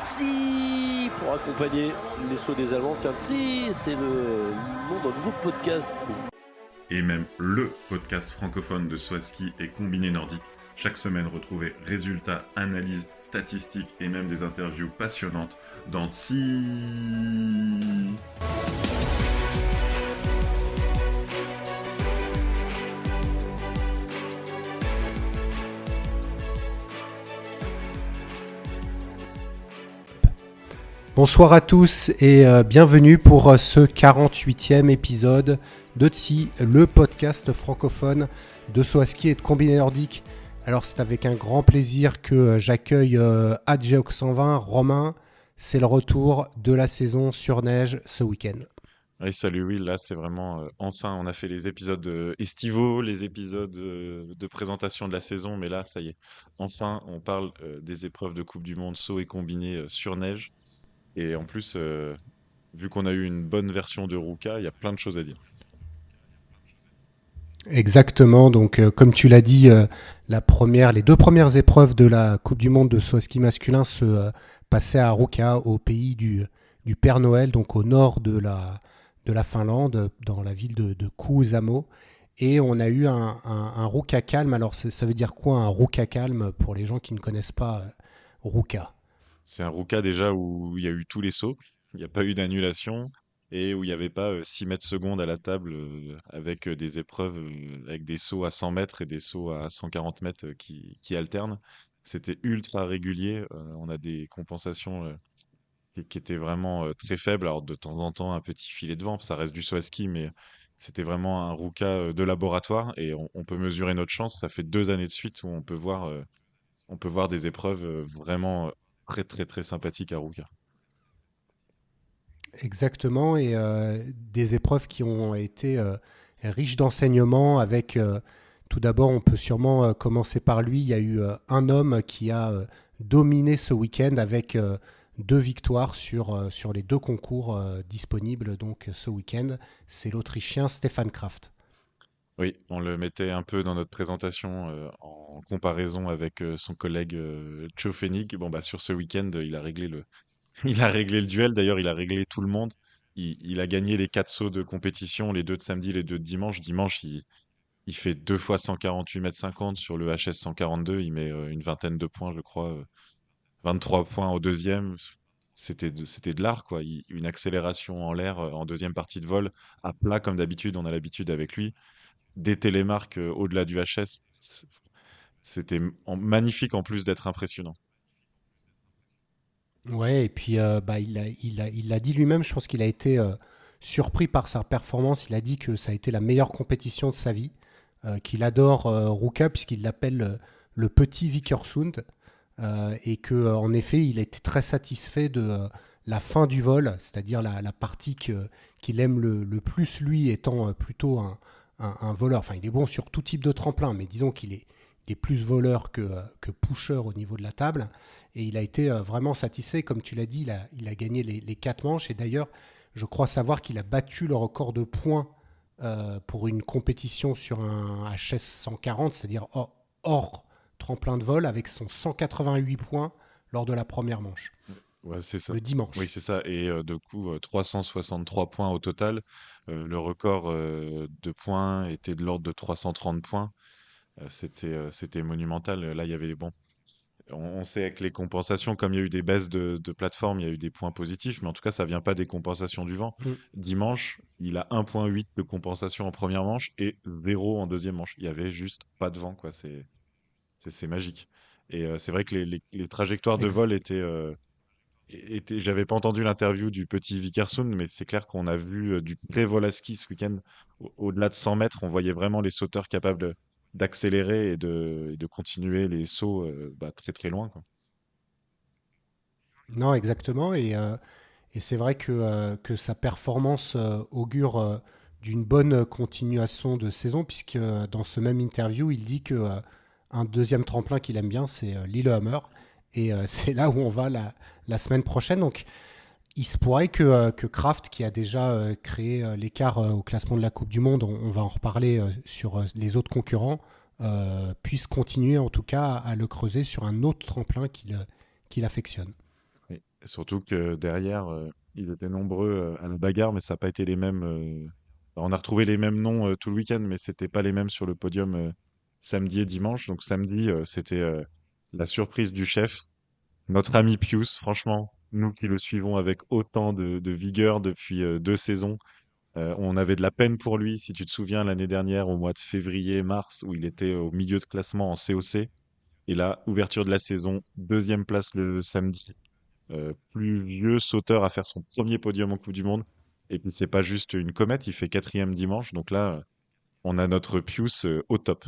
Tsi pour accompagner les sauts des Allemands. Tiens, Tsi, c'est le nom d'un nouveau podcast. Et même le podcast francophone de saut à ski et combiné nordique. Chaque semaine, retrouvez résultats, analyses, statistiques et même des interviews passionnantes dans Tsi. Bonsoir à tous et bienvenue pour ce 48e épisode de Tsi, le podcast francophone de saut à ski et de combiné nordique. Alors c'est avec un grand plaisir que j'accueille Adgeok 120, Romain. C'est le retour de la saison sur neige ce week-end. Oui, salut Will, là c'est vraiment, enfin on a fait les épisodes estivaux, les épisodes de présentation de la saison, mais là ça y est, enfin on parle des épreuves de Coupe du Monde saut et combiné sur neige. Et en plus, vu qu'on a eu une bonne version de Ruka, il y a plein de choses à dire. Exactement, donc comme tu l'as dit, les deux premières épreuves de la Coupe du Monde de saut à ski masculin se passaient à Ruka, au pays du Père Noël, donc au nord de la Finlande, dans la ville de Kuusamo. Et on a eu un Ruka calme. Alors ça veut dire quoi un Ruka calme pour les gens qui ne connaissent pas Ruka? C'est un Ruka déjà où il y a eu tous les sauts, il n'y a pas eu d'annulation et où il n'y avait pas 6 mètres secondes à la table avec des épreuves avec des sauts à 100 mètres et des sauts à 140 mètres qui alternent. C'était ultra régulier. On a des compensations qui étaient vraiment très faibles. Alors de temps en temps, un petit filet de vent, ça reste du saut à ski, mais c'était vraiment un Ruka de laboratoire et on peut mesurer notre chance. Ça fait 2 années de suite où on peut voir des épreuves vraiment très très très sympathiques à Ruka. Exactement, et des épreuves qui ont été riches d'enseignements avec, tout d'abord, on peut sûrement commencer par lui. Il y a eu un homme qui a dominé ce week-end avec 2 victoires sur les 2 concours disponibles donc, ce week-end. C'est l'Autrichien Stefan Kraft. Oui, on le mettait un peu dans notre présentation en comparaison avec son collègue Cho Fénig. Bon, bah, sur ce week-end, il a réglé il a réglé le duel. D'ailleurs, il a réglé tout le monde. Il a gagné les 4 sauts de compétition, les 2 de samedi, les 2 de dimanche. Dimanche, il fait 2 fois 148 mètres 50 sur le HS 142. Il met une vingtaine de points, je crois. 23 points au deuxième. C'était de l'art, quoi. Une accélération en l'air en deuxième partie de vol, à plat comme d'habitude. On a l'habitude avec lui. Des télémarques au-delà du HS. C'était magnifique en plus d'être impressionnant. Ouais, et puis il l'a dit lui-même, je pense qu'il a été surpris par sa performance. Il a dit que ça a été la meilleure compétition de sa vie, qu'il adore Ruka puisqu'il l'appelle le petit Vikersund, et qu'en effet, il a été très satisfait de la fin du vol, c'est-à-dire la partie qu'il aime le plus, lui étant plutôt un voleur. Enfin, il est bon sur tout type de tremplin, mais disons il est plus voleur que pusher au niveau de la table. Et il a été vraiment satisfait. Comme tu l'as dit, il a gagné les 4 manches. Et d'ailleurs, je crois savoir qu'il a battu le record de points pour une compétition sur un HS 140, c'est-à-dire hors tremplin de vol, avec son 188 points lors de la première manche, Ouais, c'est ça. le Oui, dimanche. c'est ça. Et de coup, 363 points au total. Le record de points était de l'ordre de 330 points. C'était monumental. Là, il y avait les bons. On sait avec les compensations, comme il y a eu des baisses de plateforme, il y a eu des points positifs, mais en tout cas, ça vient pas des compensations du vent. Mm. Dimanche, il a 1,8 de compensation en première manche et 0 en deuxième manche. Il y avait juste pas de vent, quoi. C'est magique. Et c'est vrai que les trajectoires de Ex- vol j'avais pas entendu l'interview du petit Vikersund, mais c'est clair qu'on a vu du pré-vol à ski ce week-end. Au-delà de 100 mètres, on voyait vraiment les sauteurs capables d'accélérer et de continuer les sauts très très loin, quoi. Non, exactement. Et c'est vrai que sa performance augure d'une bonne continuation de saison, puisque dans ce même interview, il dit que un deuxième tremplin qu'il aime bien, c'est Lillehammer. Et c'est là où on va la semaine prochaine. Donc, il se pourrait que Kraft, qui a déjà créé l'écart au classement de la Coupe du Monde, on va en reparler sur les autres concurrents, puisse continuer en tout cas à le creuser sur un autre tremplin qu'il affectionne. Oui. Et surtout que derrière, ils étaient nombreux à la bagarre, mais ça n'a pas été les mêmes. On a retrouvé les mêmes noms tout le week-end, mais c'était pas les mêmes sur le podium samedi et dimanche. Donc samedi, c'était la surprise du chef, notre ami Pius. Franchement, nous qui le suivons avec autant de vigueur depuis 2 saisons, on avait de la peine pour lui. Si tu te souviens, l'année dernière, au mois de février-mars, où il était au milieu de classement en COC, et là, ouverture de la saison, deuxième place le samedi, plus vieux sauteur à faire son premier podium en Coupe du Monde. Et puis c'est pas juste une comète, il fait quatrième dimanche. Donc là, on a notre Pius au top.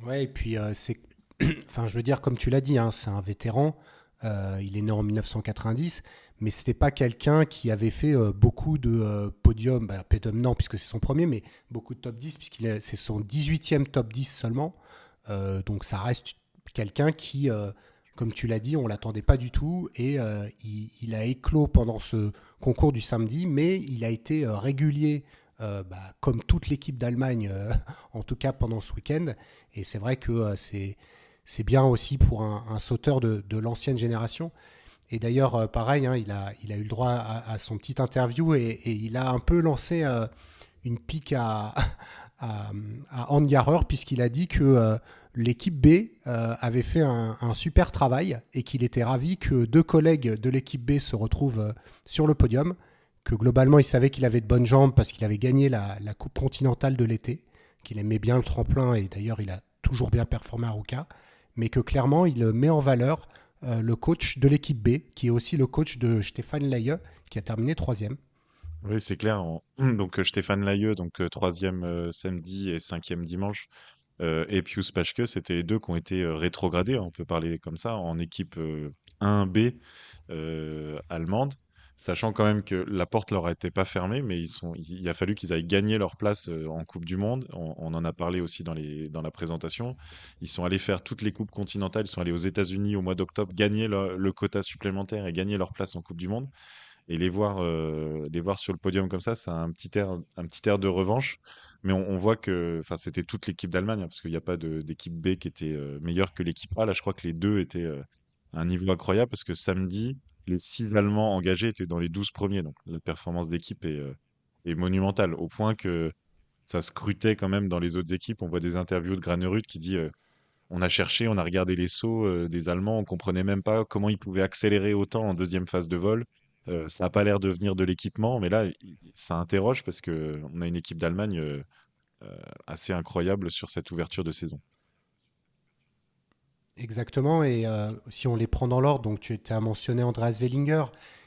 Ouais, et puis enfin, je veux dire, comme tu l'as dit, hein, c'est un vétéran. Il est né en 1990, mais c'était pas quelqu'un qui avait fait beaucoup de podiums. Bah, podium, non, puisque c'est son premier, mais beaucoup de top 10, c'est son 18e top 10 seulement. Donc ça reste quelqu'un qui, comme tu l'as dit, on l'attendait pas du tout. Et il a éclos pendant ce concours du samedi, mais il a été régulier. Comme toute l'équipe d'Allemagne, en tout cas pendant ce week-end. Et c'est vrai que c'est bien aussi pour un sauteur de l'ancienne génération. Et d'ailleurs, pareil, hein, il a eu le droit à son petit interview et il a un peu lancé une pique à, à Handgarer puisqu'il a dit que l'équipe B avait fait un super travail et qu'il était ravi que 2 collègues de l'équipe B se retrouvent sur le podium, que globalement il savait qu'il avait de bonnes jambes parce qu'il avait gagné la Coupe continentale de l'été, qu'il aimait bien le tremplin et d'ailleurs il a toujours bien performé à Ruka, mais que clairement il met en valeur le coach de l'équipe B, qui est aussi le coach de Stéphane Laïeux, qui a terminé troisième. Oui, c'est clair. Donc Stéphane Layeux, donc troisième samedi et cinquième dimanche, et Pius Paschke, c'était les deux qui ont été rétrogradés, hein, on peut parler comme ça, en équipe 1B allemande, sachant quand même que la porte leur a été pas fermée, mais il a fallu qu'ils aillent gagner leur place en Coupe du Monde. On en a parlé aussi dans la présentation. Ils sont allés faire toutes les coupes continentales, ils sont allés aux États-Unis au mois d'octobre, gagner le quota supplémentaire et gagner leur place en Coupe du Monde. Et les voir sur le podium comme ça a un petit air de revanche. Mais on voit que, enfin, c'était toute l'équipe d'Allemagne, hein, parce qu'il n'y a pas d'équipe B qui était meilleure que l'équipe A. Là, je crois que les deux étaient à un niveau incroyable, parce que samedi, les 6 Allemands engagés étaient dans les 12 premiers. Donc la performance d'équipe est monumentale, au point que ça scrutait quand même dans les autres équipes. On voit des interviews de Granerud qui dit on a cherché, on a regardé les sauts des Allemands, on comprenait même pas comment ils pouvaient accélérer autant en deuxième phase de vol. Ça n'a pas l'air de venir de l'équipement, mais là, ça interroge parce que on a une équipe d'Allemagne assez incroyable sur cette ouverture de saison. Exactement, et si on les prend dans l'ordre, donc tu as mentionné Andreas Wellinger,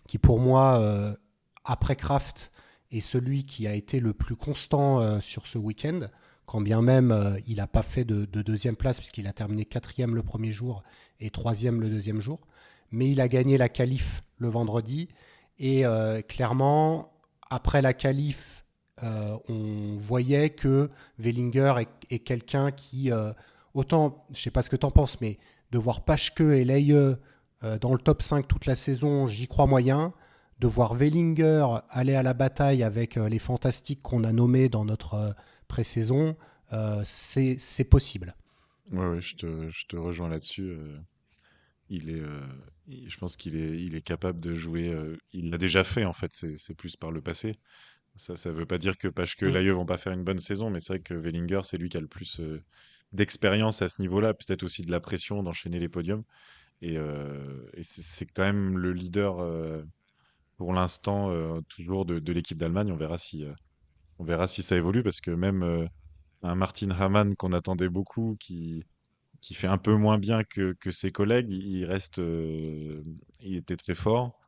qui pour moi, après Kraft, est celui qui a été le plus constant sur ce week-end, quand bien même il n'a pas fait de deuxième place, puisqu'il a terminé quatrième le premier jour et troisième le deuxième jour. Mais il a gagné la qualif le vendredi, et clairement, après la qualif, on voyait que Wellinger est quelqu'un qui... autant, je ne sais pas ce que tu en penses, mais de voir Paschke et Laïeux dans le top 5 toute la saison, j'y crois moyen. De voir Wellinger aller à la bataille avec les fantastiques qu'on a nommés dans notre pré-saison, c'est possible. Ouais, ouais, je te rejoins là-dessus. Je pense il est capable de jouer. Il l'a déjà fait en fait. C'est plus par le passé. Ça veut pas dire que parce que Mm. l'AIE vont pas faire une bonne saison, mais c'est vrai que Wellinger, c'est lui qui a le plus d'expérience à ce niveau-là, peut-être aussi de la pression d'enchaîner les podiums. Et c'est quand même le leader pour l'instant toujours de l'équipe d'Allemagne. On verra si ça évolue, parce que même un Martin Hamann qu'on attendait beaucoup, qui fait un peu moins bien que ses collègues, il reste, il était très fort.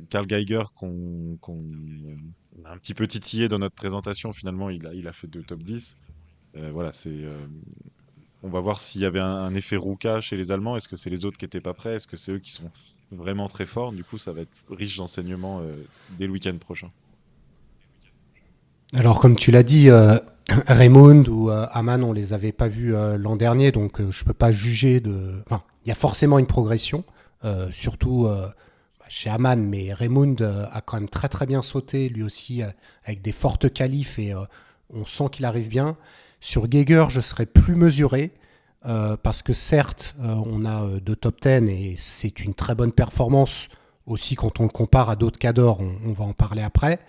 Karl Geiger, qu'on a un petit peu titillé dans notre présentation, finalement, il a fait 2 top 10. Voilà, on va voir s'il y avait un effet Ruka chez les Allemands. Est-ce que c'est les autres qui n'étaient pas prêts? Est-ce que c'est eux qui sont vraiment très forts? Du coup, ça va être riche d'enseignements dès le week-end prochain. Alors, comme tu l'as dit, Raymond ou Hamann, on les avait pas vus l'an dernier, donc je peux pas juger de. Enfin, il y a forcément une progression, surtout chez Hamann, mais Raymond a quand même très très bien sauté, lui aussi, avec des fortes qualifs et on sent qu'il arrive bien. Sur Geiger, je serais plus mesuré. parce que certes, on a deux top 10 et c'est une très bonne performance aussi quand on le compare à d'autres cadors, on va en parler après.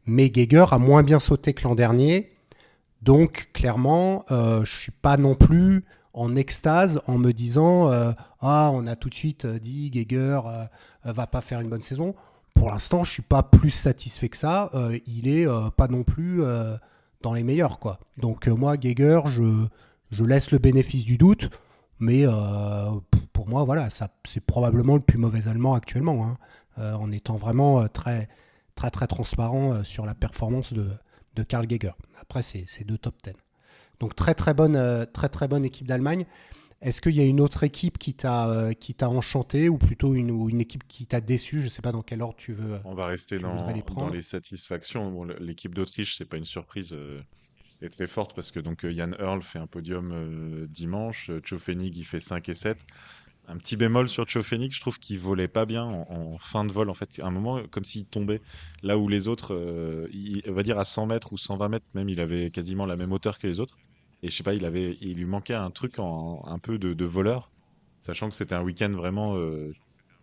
Mais Geiger a moins bien sauté que l'an dernier. Donc clairement, je ne suis pas non plus en extase en me disant on a tout de suite dit Geiger va pas faire une bonne saison. Pour l'instant, je ne suis pas plus satisfait que ça. Il est pas non plus dans les meilleurs, quoi. Donc moi, Geiger, je laisse le bénéfice du doute, mais pour moi, voilà, ça, c'est probablement le plus mauvais Allemand actuellement, hein, en étant vraiment très, très, très transparent sur la performance de Karl Geiger. Après, c'est deux top 10. Donc très, très bonne équipe d'Allemagne. Est-ce qu'il y a une autre équipe qui t'a enchanté ou plutôt une équipe qui t'a déçu? Je ne sais pas dans quel ordre On va rester tu voudrais les dans prendre. les satisfactions. Bon, l'équipe d'Autriche, c'est pas une surprise, est très forte parce que donc Jan Earl fait un podium dimanche, Tchofenig il fait 5 et 7. Un petit bémol sur Tchofenig, je trouve qu'il volait pas bien en fin de vol en fait. À un moment, comme s'il tombait là où les autres, on va dire à 100 mètres ou 120 mètres même, il avait quasiment la même hauteur que les autres. Et je sais pas, il lui manquait un truc un peu de voleur, sachant que c'était un week-end vraiment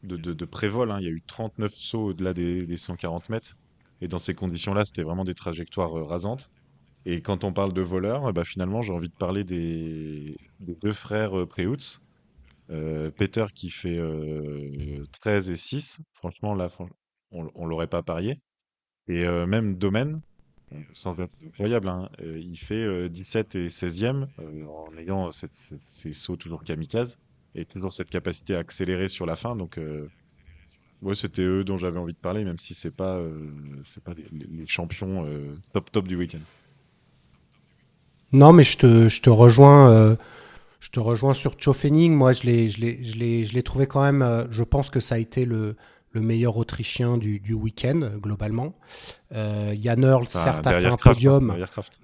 de pré-vol, hein. Il y a eu 39 sauts au-delà des 140 mètres. Et dans ces conditions-là, c'était vraiment des trajectoires rasantes. Et quand on parle de voleurs, bah, finalement, j'ai envie de parler des deux frères Preutz. Peter qui fait 13 et 6. Franchement, là, on l'aurait pas parié. Et même Domen, sans être incroyable, hein, il fait 17 et 16e en ayant ces sauts toujours kamikazes et toujours cette capacité à accélérer sur la fin. Donc, ouais, c'était eux dont j'avais envie de parler, même si c'est pas les champions top du week-end. Non, mais je te rejoins sur Tchofening. Moi, je l'ai trouvé quand même. Je pense que ça a été le meilleur Autrichien du week-end, globalement. Jan Earl, Enfin, certes, a fait derrière un Kraft, hein, podium. derrière Kraft.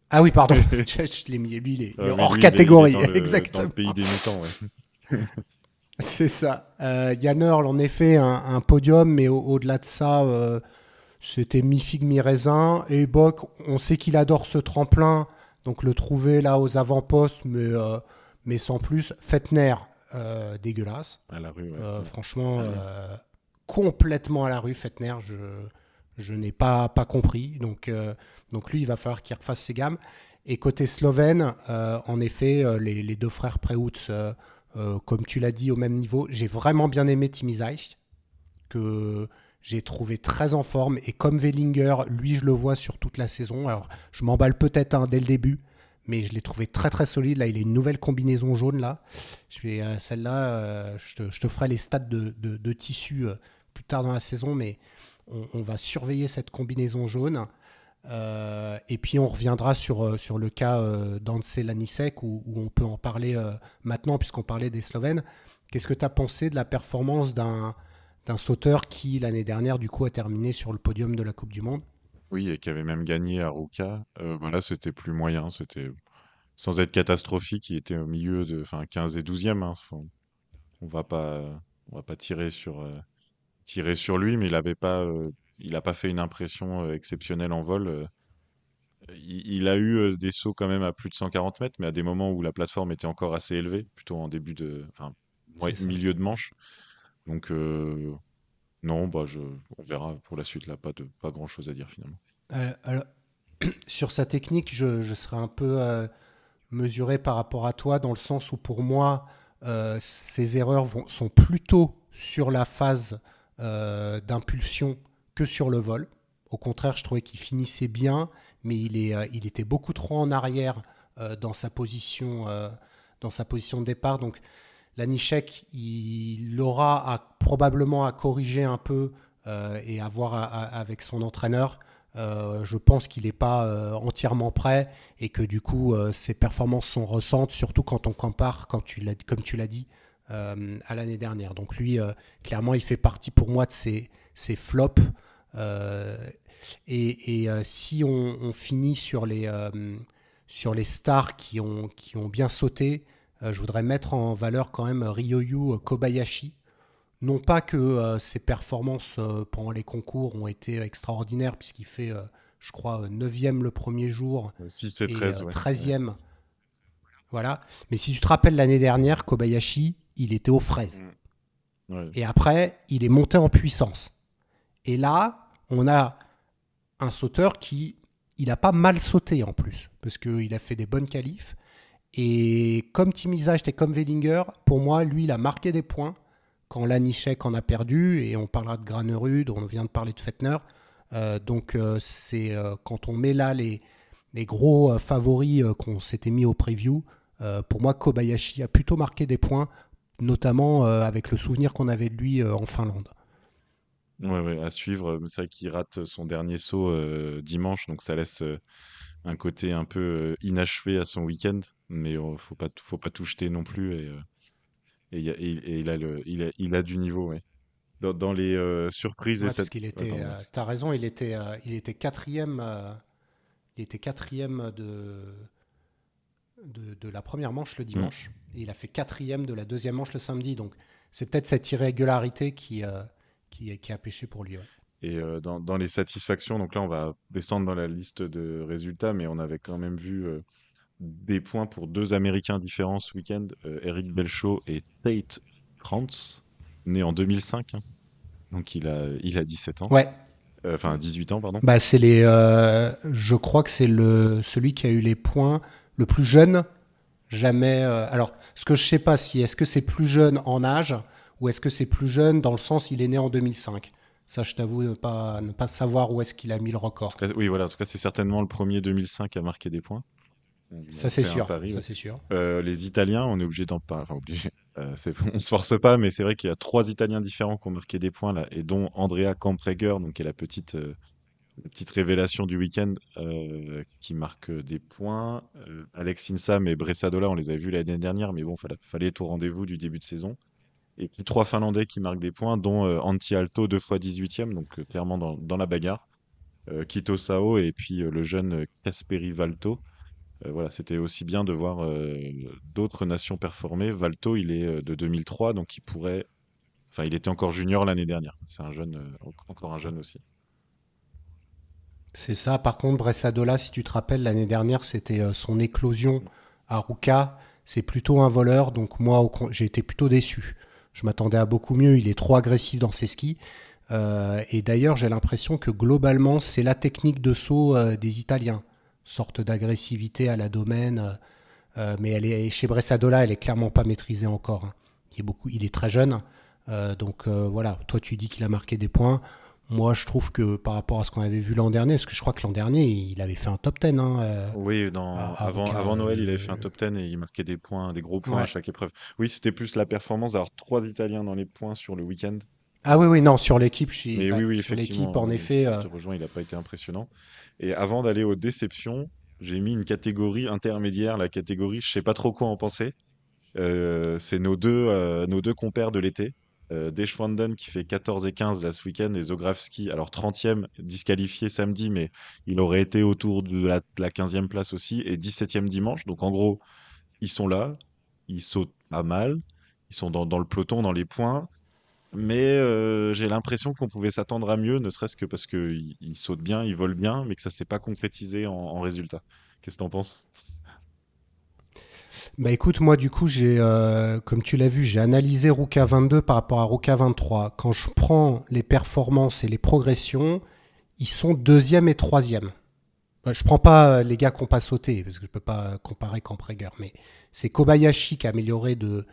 Ah oui, pardon. Je l'ai mis, lui, il est Mais hors lui, il est catégorie. dans le Exactement. pays des mutants, ouais. C'est ça. Jan Earl, en effet, un podium, mais au-delà de ça, c'était mi-figue, mi-raisin. Et Bock, on sait qu'il adore ce tremplin, donc le trouver là aux avant-postes, mais sans plus. Fettner, dégueulasse. À la rue, ouais. Franchement, À la rue. complètement à la rue, Fettner. Je n'ai pas compris. Donc lui, il va falloir qu'il refasse ses gammes. Et côté slovène, en effet, les deux frères Preutz, comme tu l'as dit, au même niveau. J'ai vraiment bien aimé Timi Zajc, que j'ai trouvé très en forme. Et comme Wellinger, lui, je le vois sur toute la saison. Alors, je m'emballe peut-être dès le début, mais je l'ai trouvé très très solide. Là, il a une nouvelle combinaison jaune. Là, celle-là, je te ferai les stats de tissu plus tard dans la saison, mais on va surveiller cette combinaison jaune. Et puis on reviendra sur le cas d'Ance Lanisek où on peut en parler maintenant puisqu'on parlait des Slovènes. Qu'est-ce que tu as pensé de la performance d'un sauteur qui l'année dernière du coup a terminé sur le podium de la Coupe du Monde? Oui, et qui avait même gagné à Ruka. Voilà, c'était plus moyen. C'était sans être catastrophique. Il était au milieu de, enfin, 15 et 12e, hein. On va pas, on va pas tirer sur lui, mais il a pas fait une impression exceptionnelle en vol. Il a eu des sauts quand même à plus de 140 mètres, mais à des moments où la plateforme était encore assez élevée, plutôt en début enfin, C'est ça. milieu de manche. Donc, non, bah, on verra pour la suite, là, pas grand-chose à dire finalement. Alors, sur sa technique, je serais un peu mesuré par rapport à toi dans le sens où pour moi, ses erreurs sont plutôt sur la phase d'impulsion que sur le vol. Au contraire, je trouvais qu'il finissait bien, mais il était beaucoup trop en arrière dans sa position de départ. Donc, Lanišek, il aura probablement à corriger un peu et à voir avec son entraîneur. Je pense qu'il n'est pas entièrement prêt et que du coup, ses performances sont ressenties, surtout quand on compare, comme tu l'as dit, à l'année dernière. Donc lui, clairement, il fait partie pour moi de ces flops. Euh, si on finit sur les stars qui ont bien sauté, je voudrais mettre en valeur quand même Ryoyu Kobayashi. Non pas que ses performances pendant les concours ont été extraordinaires, puisqu'il fait, je crois, 9e le premier jour 6 et et 13, ouais. Ouais. 13e. Voilà. Mais si tu te rappelles l'année dernière, Kobayashi, il était aux fraises. Ouais. Et après, il est monté en puissance. Et là, on a un sauteur qui, il a pas mal sauté en plus, parce qu'il a fait des bonnes qualifs. Et comme Timizacht et comme Wellinger, pour moi, lui, il a marqué des points quand Lanišek en a perdu. Et on parlera de Granerud, on vient de parler de Fettner. C'est quand on met là les gros favoris qu'on s'était mis au preview, pour moi, Kobayashi a plutôt marqué des points, notamment avec le souvenir qu'on avait de lui en Finlande. Ouais, ouais, à suivre. Mais c'est vrai qu'il rate son dernier saut dimanche, donc ça laisse un côté un peu inachevé à son week-end. Mais faut pas tout jeter non plus. Et il a du niveau, ouais. Dans les surprises et Ouais, parce cette. qu'il Ouais, était, pardon, vas-y. t'as raison, il était quatrième, il était quatrième de la première manche le Mm. dimanche, et il a fait quatrième de la deuxième manche le samedi. Donc c'est peut-être cette irrégularité qui a pêché pour lui. Ouais. Et dans les satisfactions, donc là, on va descendre dans la liste de résultats, mais on avait quand même vu des points pour deux Américains différents ce week-end, Eric Belchaud et Tate Krantz, né en 2005, hein. Donc il a 17 ans, Ouais, enfin 18 ans, pardon. bah je crois que c'est celui qui a eu les points le plus jeune jamais. Alors, ce que je sais pas si est-ce que c'est plus jeune en âge ou est-ce que c'est plus jeune dans le sens il est né en 2005. Ça, je t'avoue ne pas savoir où est-ce qu'il a mis le En tout record. cas, oui, voilà, en tout cas, c'est certainement le premier 2005 à marquer des points. On Ça, a c'est fait un sûr. pari, Ça, ouais. c'est sûr. Les Italiens, on est obligé d'en parler. Enfin, obligé. On se force pas, mais c'est vrai qu'il y a trois Italiens différents qui ont marqué des points là, et dont Andrea Campreger, donc qui est la petite révélation du week-end, qui marque des points. Alex Insam et Bressadola, on les avait vus l'année dernière, mais bon, fallait être au rendez-vous du début de saison. Et puis trois Finlandais qui marquent des points, dont Antti Aalto, deux fois 18e, donc clairement dans la bagarre. Kito Sao et puis le jeune Kasperi Valto. Voilà, c'était aussi bien de voir d'autres nations performer. Valto, il est de 2003, donc enfin, il était encore junior l'année dernière. C'est un jeune, encore un jeune aussi. C'est ça. Par contre, Bressadola, si tu te rappelles, l'année dernière, c'était son éclosion à Ruka. C'est plutôt un voleur, donc moi, j'ai été plutôt déçu. Je m'attendais à beaucoup mieux. Il est trop agressif dans ses skis. Et d'ailleurs, j'ai l'impression que globalement, c'est la technique de saut des Italiens. Sorte d'agressivité à la domaine. Mais chez Bressadola, elle est clairement pas maîtrisée encore, hein. Il est très jeune. Voilà, toi tu dis qu'il a marqué des points. Moi, je trouve que par rapport à ce qu'on avait vu l'an dernier, parce que je crois que l'an dernier, il avait fait un top 10 hein, Oui, à Ruka. avant Noël, il avait fait un top 10 et il marquait des points, des gros points à Ouais. chaque épreuve. Oui, c'était plus la performance d'avoir trois Italiens dans les points sur le week-end. Ah oui, oui, non, sur l'équipe, Mais oui, ouais, oui, sur l'équipe, en effectivement, effet. je te rejoins, il n'a pas été impressionnant. Et avant d'aller aux déceptions, j'ai mis une catégorie intermédiaire, la catégorie je sais pas trop quoi en penser. C'est nos deux compères de l'été. Deschwanden qui fait 14 et 15 là ce week-end et Zografski, alors 30e disqualifié samedi, mais il aurait été autour de la 15e place aussi et 17e dimanche. Donc en gros, ils sont là, ils sautent pas mal, ils sont dans le peloton, dans les points, mais j'ai l'impression qu'on pouvait s'attendre à mieux, ne serait-ce que parce qu'ils sautent bien, ils volent bien, mais que ça s'est pas concrétisé en résultat. Qu'est-ce que t'en penses? Bah écoute, moi du coup, comme tu l'as vu, j'ai analysé Ruka 22 par rapport à Ruka 23. Quand je prends les performances et les progressions, ils sont deuxième et troisième. Je prends pas les gars qui n'ont pas sauté, parce que je peux pas comparer Campreger, mais c'est Kobayashi qui a amélioré de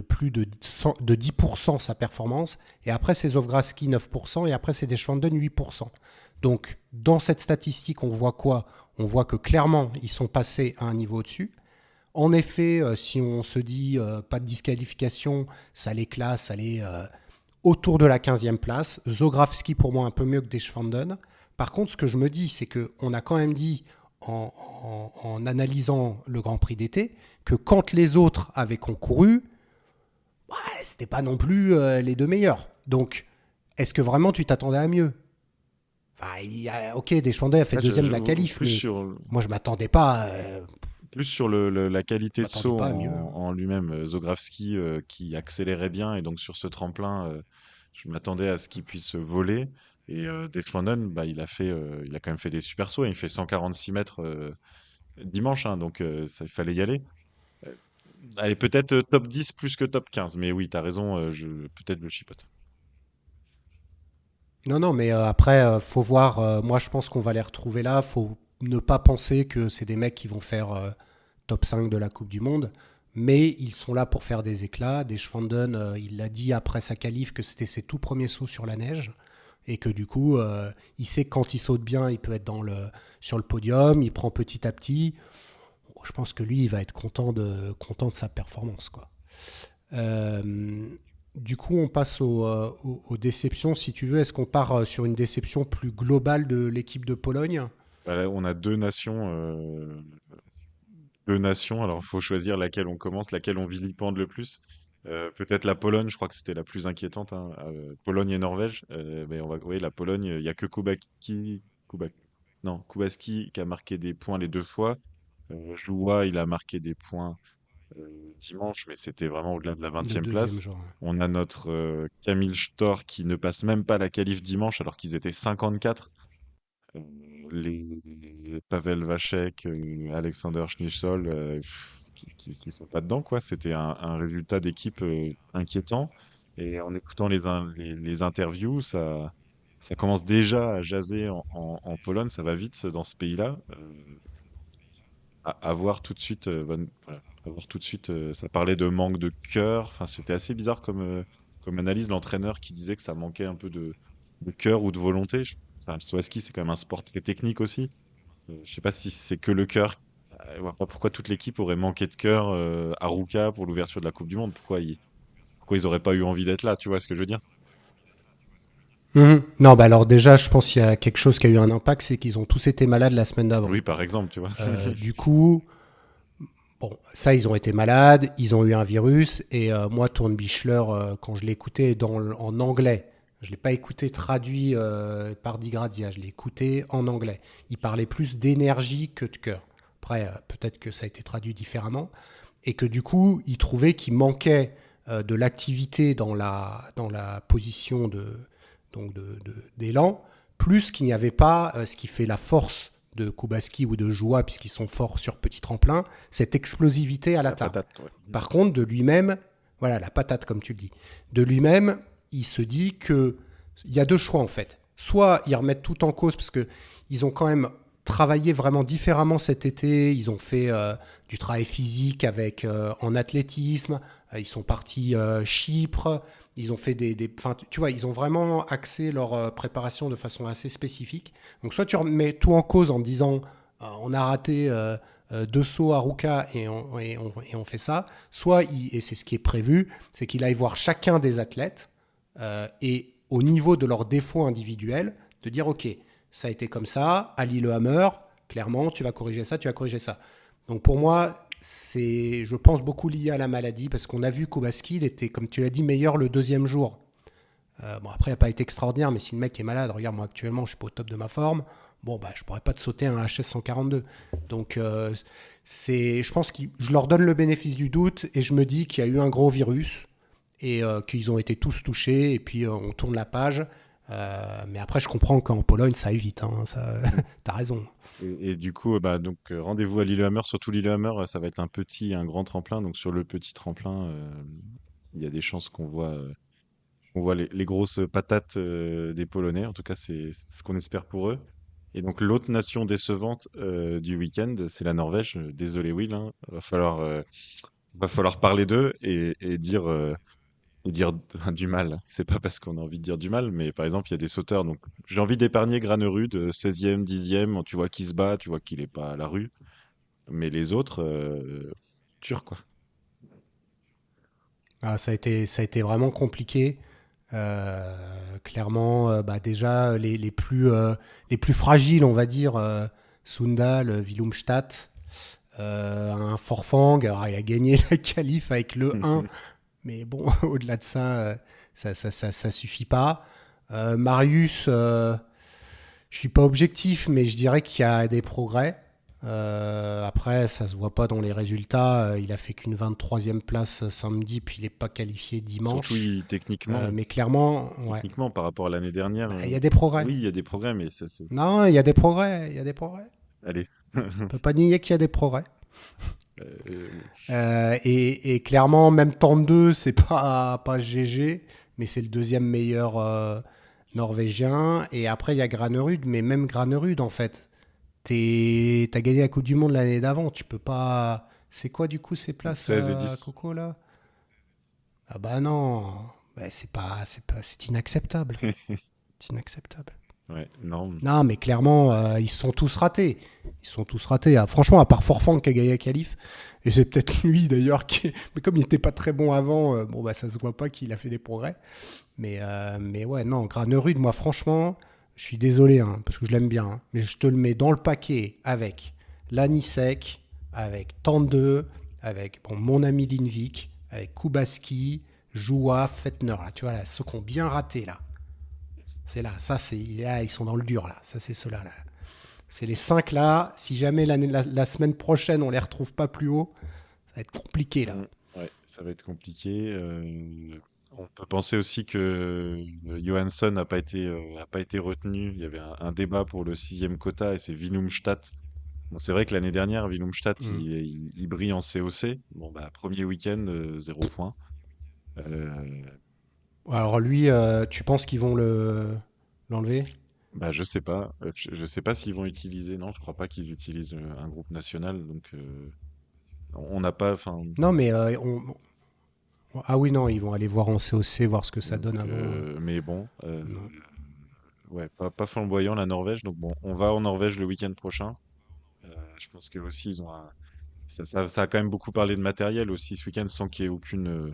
plus de 10% sa performance, et après c'est Zovgraski 9%, et après c'est Deschwanden 8%. Donc dans cette statistique, on voit quoi? On voit que clairement, ils sont passés à un niveau au-dessus. En effet, si on se dit pas de disqualification, ça les classe, ça les autour de la 15e place. Zografski, pour moi, un peu mieux que Deschwanden. Par contre, ce que je me dis, c'est qu'on a quand même dit, en analysant le Grand Prix d'été, que quand les autres avaient concouru, ouais, c'était pas non plus les deux meilleurs. Donc, est-ce que vraiment tu t'attendais à mieux? Enfin, ok, Deschwanden a fait Là, deuxième de la qualif, mais moi, je m'attendais pas, plus sur la je qualité de m'attendais saut pas à mieux. en lui-même, Zografski qui accélérait bien et donc sur ce tremplin, je m'attendais à ce qu'il puisse voler. Et Deschwanden, bah, il a quand même fait des super sauts. Il fait 146 mètres dimanche, hein, donc il fallait y aller. Euh, Allez, peut-être top 10 plus que top 15, mais oui, t'as raison, peut-être le chipote. Non, non, mais après, faut voir. Moi, je pense qu'on va les retrouver là. Faut ne pas penser que c'est des mecs qui vont faire top 5 de la Coupe du Monde. Mais ils sont là pour faire des éclats. Deschwanden, il l'a dit après sa qualif que c'était ses tout premiers sauts sur la neige. Et que du coup, il sait que quand il saute bien, il peut être sur le podium. Il prend petit à petit. Bon, je pense que lui, il va être content de sa performance, quoi. Euh, du coup, on passe aux déceptions. Si tu veux, est-ce qu'on part sur une déception plus globale de l'équipe de Pologne? Voilà, on a deux nations. Alors, il faut choisir laquelle on commence, laquelle on vilipende le plus. Peut-être la Pologne, je crois que c'était la plus inquiétante, hein, Pologne et Norvège. Mais on va, oui, la Pologne, il y a que Kubaski qui a marqué des points les deux fois. Joua, il a marqué des points dimanche, mais c'était vraiment au-delà de la Le 20e deuxième place. jour. On a notre Kamil Stor qui ne passe même pas la qualif dimanche alors qu'ils étaient 54. Euh, les Pavel Vacek, Alexander Schnitzol, qui sont pas dedans, quoi. C'était un résultat d'équipe inquiétant. Et en écoutant les interviews, ça commence déjà à jaser en Pologne. Ça va vite dans ce pays-là. À voir tout de suite, voilà, à voir tout de suite, ça parlait de manque de cœur. Enfin, c'était assez bizarre comme analyse. L'entraîneur qui disait que ça manquait un peu de cœur ou de volonté. Enfin, le saut à ski, c'est quand même un sport très technique aussi. Je sais pas si c'est que le cœur. Je vois pas pourquoi toute l'équipe aurait manqué de cœur à Ruka pour l'ouverture de la Coupe du Monde. Pourquoi ils auraient pas eu envie d'être là, tu vois ce que je veux dire? Mhm. Non, bah alors déjà, je pense qu'il y a quelque chose qui a eu un impact, c'est qu'ils ont tous été malades la semaine d'avant. Oui, par exemple, tu vois. Du coup, bon, ça, ils ont été malades, ils ont eu un virus, et moi, Tourne-Bichler, quand je l'ai écouté en anglais, je ne l'ai pas écouté traduit par Di Grazia, je l'ai écouté en anglais. Il parlait plus d'énergie que de cœur. Après, peut-être que ça a été traduit différemment, et que du coup, il trouvait qu'il manquait de l'activité dans la position d'élan, plus qu'il n'y avait pas ce qui fait la force de Kubaski ou de Joua, puisqu'ils sont forts sur petit tremplin, cette explosivité à La l'atteinte. patate, ouais. Par contre, de lui-même, voilà, la patate, comme tu le dis, de lui-même, il se dit que il y a deux choix en fait. Soit ils remettent tout en cause, parce que ils ont quand même travaillé vraiment différemment cet été. Ils ont fait du travail physique en athlétisme. Ils sont partis Chypre. Ils ont fait enfin, tu vois, ils ont vraiment axé leur préparation de façon assez spécifique. Donc soit tu remets tout en cause en disant on a raté deux sauts à Ruka et on fait ça. Soit, et c'est ce qui est prévu, c'est qu'il aille voir chacun des athlètes et au niveau de leurs défauts individuels, de dire ok, ça a été comme ça, à Lillehammer, clairement, tu vas corriger ça, tu vas corriger ça. Donc pour moi, c'est, je pense, beaucoup lié à la maladie, parce qu'on a vu Kobaski, il était, comme tu l'as dit, meilleur le deuxième jour. Bon, après, il n'a pas été extraordinaire, mais si le mec est malade, regarde, moi actuellement, je suis pas au top de ma forme. Bon, bah, je pourrais pas te sauter un HS 142. Donc, je pense que je leur donne le bénéfice du doute et je me dis qu'il y a eu un gros virus et qu'ils ont été tous touchés et puis on tourne la page. Mais après, je comprends qu'en Pologne, ça évite. Hein, ça, t'as raison. Et du coup, bah, donc, rendez-vous à Lillehammer. Surtout Lillehammer, ça va être un petit et un grand tremplin. Donc sur le petit tremplin, il y a des chances qu'on voit les grosses patates des Polonais. En tout cas, c'est ce qu'on espère pour eux. Et donc l'autre nation décevante du week-end, c'est la Norvège. Désolé Will, hein. Va falloir parler d'eux et dire du mal. C'est pas parce qu'on a envie de dire du mal, mais par exemple, il y a des sauteurs. Donc, j'ai envie d'épargner Granerud, 16e, 10e. Tu vois qu'il se bat, tu vois qu'il est pas à la rue. Mais les autres, dur quoi. Ah, ça a été vraiment compliqué. Clairement, bah, déjà, les plus fragiles, on va dire, Sundal, Willumstad, un Forfang. Alors, il a gagné la qualif avec le 1, mais bon, au-delà de ça, ça suffit pas. Marius, je suis pas objectif, mais je dirais qu'il y a des progrès. Après, ça se voit pas dans les résultats. Il a fait qu'une 23e place samedi, puis il n'est pas qualifié Surtout dimanche. techniquement, Mais clairement, ouais, techniquement par rapport à l'année dernière. bah, il y a des progrès. Oui, il y a des progrès, mais Non, il y a des progrès. Il y a des progrès. allez. On peut pas nier qu'il y a des progrès. Euh, Et clairement, même temps de 2, c'est pas GG, mais c'est le deuxième meilleur norvégien. Et après, il y a Granerud, mais même Granerud, en fait, t'as gagné la Coupe du Monde l'année d'avant. Tu peux pas. C'est quoi, du coup, ces places 16 et à 10. Coco, là? Ah bah non. Bah, c'est inacceptable. C'est inacceptable. Ouais, non. Non, mais clairement, ils se sont tous ratés. Ils se sont tous ratés. Ah, franchement, à part Forfang qui a gagné la qualif, et c'est peut-être lui d'ailleurs qui. Mais comme il n'était pas très bon avant, bon bah ça se voit pas qu'il a fait des progrès. Mais ouais, non, Granerud, moi franchement, je suis désolé, hein, parce que je l'aime bien, hein, mais je te le mets dans le paquet avec Lanisek, avec Tande, avec bon, mon ami Linvik, avec Kubaski, Joua, Fettner, là, tu vois, là, ceux qui ont bien raté là. C'est là, ça c'est là, ils sont dans le dur là. Ça c'est ceux-là là. C'est les 5 là. Si jamais la semaine prochaine on les retrouve pas plus haut, ça va être compliqué là. Ouais, ça va être compliqué. On peut penser aussi que Johansson a pas été retenu. Il y avait un débat pour le sixième quota et c'est Willumstad. Bon, c'est vrai que l'année dernière, Willumstad, Mm. il brille en COC. Bon, bah, premier week-end, 0 point. Euh, Alors lui, tu penses qu'ils vont l'enlever? Bah, je sais pas. Je sais pas s'ils vont utiliser. Non, je crois pas qu'ils utilisent un groupe national. Donc, on n'a pas. Enfin, Non mais ah oui non, ils vont aller voir en COC voir ce que ça donc, donne avant. mais bon, Non. ouais, pas flamboyant la Norvège. Donc bon, on va en Norvège le week-end prochain. Je pense que aussi ils ont ça a quand même beaucoup parlé de matériel aussi ce week-end sans qu'il y ait aucune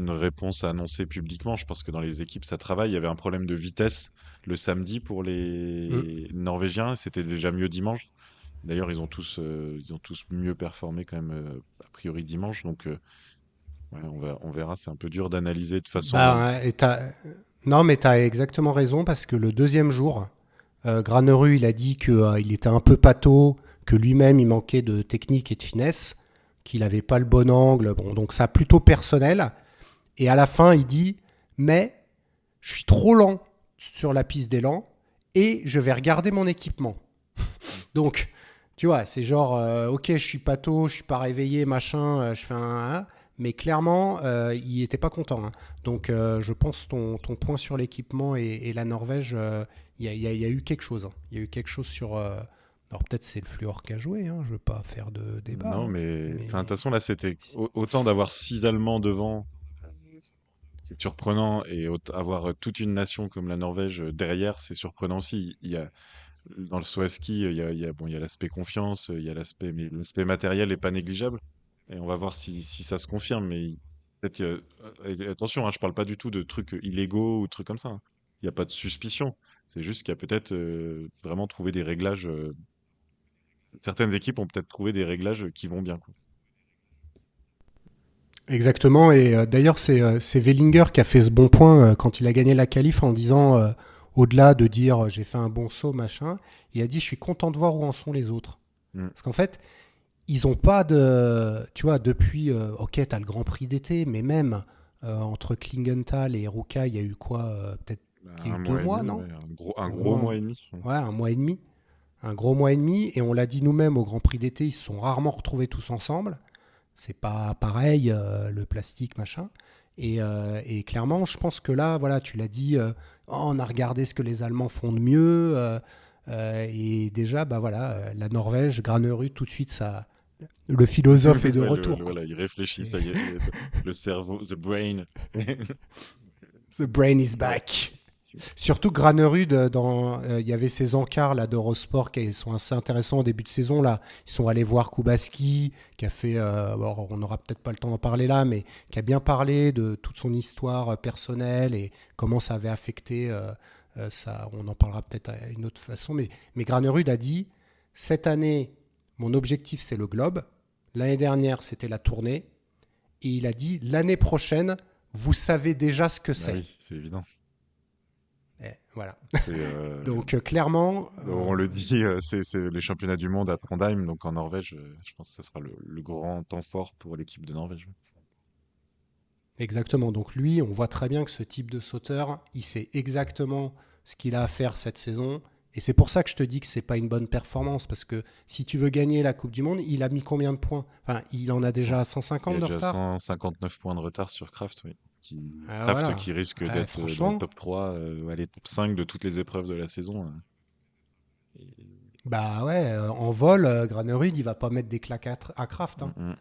réponse à annoncer publiquement. Je pense que dans les équipes ça travaille. Il y avait un problème de vitesse le samedi pour Mm. les Norvégiens. C'était déjà mieux dimanche. D'ailleurs, ils ont tous mieux performé quand même a priori dimanche. Donc ouais, on verra. C'est un peu dur d'analyser de façon. Bah, non mais t'as exactement raison parce que le deuxième jour, Granerud il a dit que il était un peu pâteau, que lui-même il manquait de technique et de finesse, qu'il n'avait pas le bon angle. Bon donc ça plutôt personnel. Et à la fin, il dit, mais je suis trop lent sur la piste d'élan et je vais regarder mon équipement. Donc, tu vois, c'est genre, ok, je suis pato, je suis pas réveillé, machin, je fais un. Mais clairement, il n'était pas content, hein. Donc, je pense ton point sur l'équipement et la Norvège, il y a eu quelque chose, hein. Il y a eu quelque chose sur. Alors, peut-être c'est le Fluor qui a joué, hein, je ne veux pas faire de débat, Non, hein, mais enfin, de toute mais. façon, là, c'était autant d'avoir 6 Allemands devant, c'est surprenant, et avoir toute une nation comme la Norvège derrière, c'est surprenant aussi. Dans le saut à ski, bon, il y a l'aspect confiance, il y a mais l'aspect matériel est pas négligeable. Et on va voir si ça se confirme. Mais peut-être, attention, hein, je parle pas du tout de trucs illégaux ou trucs comme ça, hein. Il n'y a pas de suspicion. C'est juste qu'il y a peut-être vraiment trouvé des réglages. Certaines équipes ont peut-être trouvé des réglages qui vont bien, quoi. Exactement, et d'ailleurs c'est Wellinger qui a fait ce bon point quand il a gagné la qualif en disant, au-delà de dire j'ai fait un bon saut, machin, il a dit je suis content de voir où en sont les autres. Mm. Parce qu'en fait, ils ont pas de... Tu vois, depuis, ok, tu as le Grand Prix d'été, mais même entre Klingenthal et Ruka, il y a eu quoi peut-être Bah, il y a eu un deux mois et mois, demi, non? ouais, un Au gros mois moins, et demi. ouais, un mois et demi. Un gros mois et demi, et on l'a dit nous-mêmes au Grand Prix d'été, ils se sont rarement retrouvés tous ensemble. C'est pas pareil, le plastique, machin. Et clairement, je pense que là, voilà, tu l'as dit, oh, on a regardé ce que les Allemands font de mieux. Et déjà, bah voilà, la Norvège, Granerud, tout de suite, ça, le philosophe est de Ouais, retour, quoi. voilà, il réfléchit, C'est ça y est, le cerveau, the brain. The brain is Ouais. back. Surtout Granerud, il y avait ces encarts là d'Eurosport qui sont assez intéressants au début de saison là. Ils sont allés voir Kubaski, qui a fait, bon, on n'aura peut-être pas le temps d'en parler là, mais qui a bien parlé de toute son histoire personnelle et comment ça avait affecté ça. On en parlera peut-être à une autre façon, mais Granerud a dit cette année, mon objectif c'est le globe. L'année dernière c'était la tournée et il a dit l'année prochaine, vous savez déjà ce que Bah c'est. oui, c'est évident. Voilà. C'est, Donc clairement, on le dit, c'est les championnats du monde à Trondheim, donc en Norvège, je pense que ça sera le grand temps fort pour l'équipe de Norvège. exactement. Donc lui, on voit très bien que ce type de sauteur, il sait exactement ce qu'il a à faire cette saison Et c'est pour ça que je te dis que c'est pas une bonne performance, parce que si tu veux gagner la Coupe du Monde, il a mis combien de points? Enfin, il en a déjà Il 150 y a de déjà retard. 159 points de retard sur Kraft, oui. Ah, Kraft voilà. qui risque Ouais, d'être dans le franchement, top 3, allez, top 5 de toutes les épreuves de la saison, hein. Et- bah ouais, en vol, Granerud, il va pas mettre des claques à Kraft, Mm, hein. mm.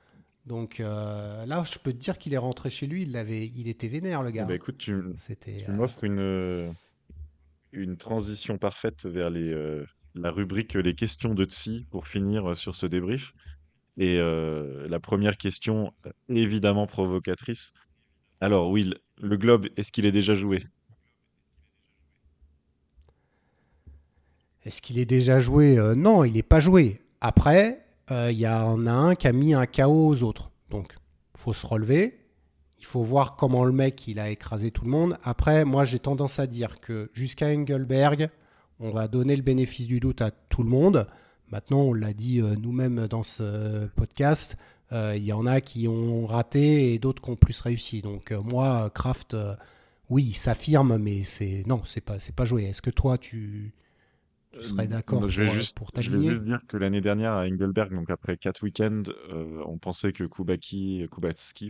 Donc là, je peux te dire qu'il est rentré chez lui, il était vénère, le Eh gars, ben hein. écoute, C'était. tu m'offres une transition parfaite vers la rubrique les questions de Tsi pour finir sur ce débrief. Et la première question, évidemment provocatrice. Alors, Will, le globe, est-ce qu'il est déjà joué? Est-ce qu'il est déjà joué? Non, il n'est pas joué. Après, il y en a un qui a mis un KO aux autres. Donc, il faut se relever. Il faut voir comment le mec il a écrasé tout le monde. Après, moi, j'ai tendance à dire que jusqu'à Engelberg, on va donner le bénéfice du doute à tout le monde. Maintenant, on l'a dit nous-mêmes dans ce podcast, il y en a qui ont raté et d'autres qui ont plus réussi. Donc, moi, Kraft, oui, il s'affirme, mais non, c'est pas joué. Est-ce que toi, tu serais d'accord pour Je vais juste t'aligner? dire que l'année dernière à Engelberg, donc après 4 week-ends, on pensait que Kubatski,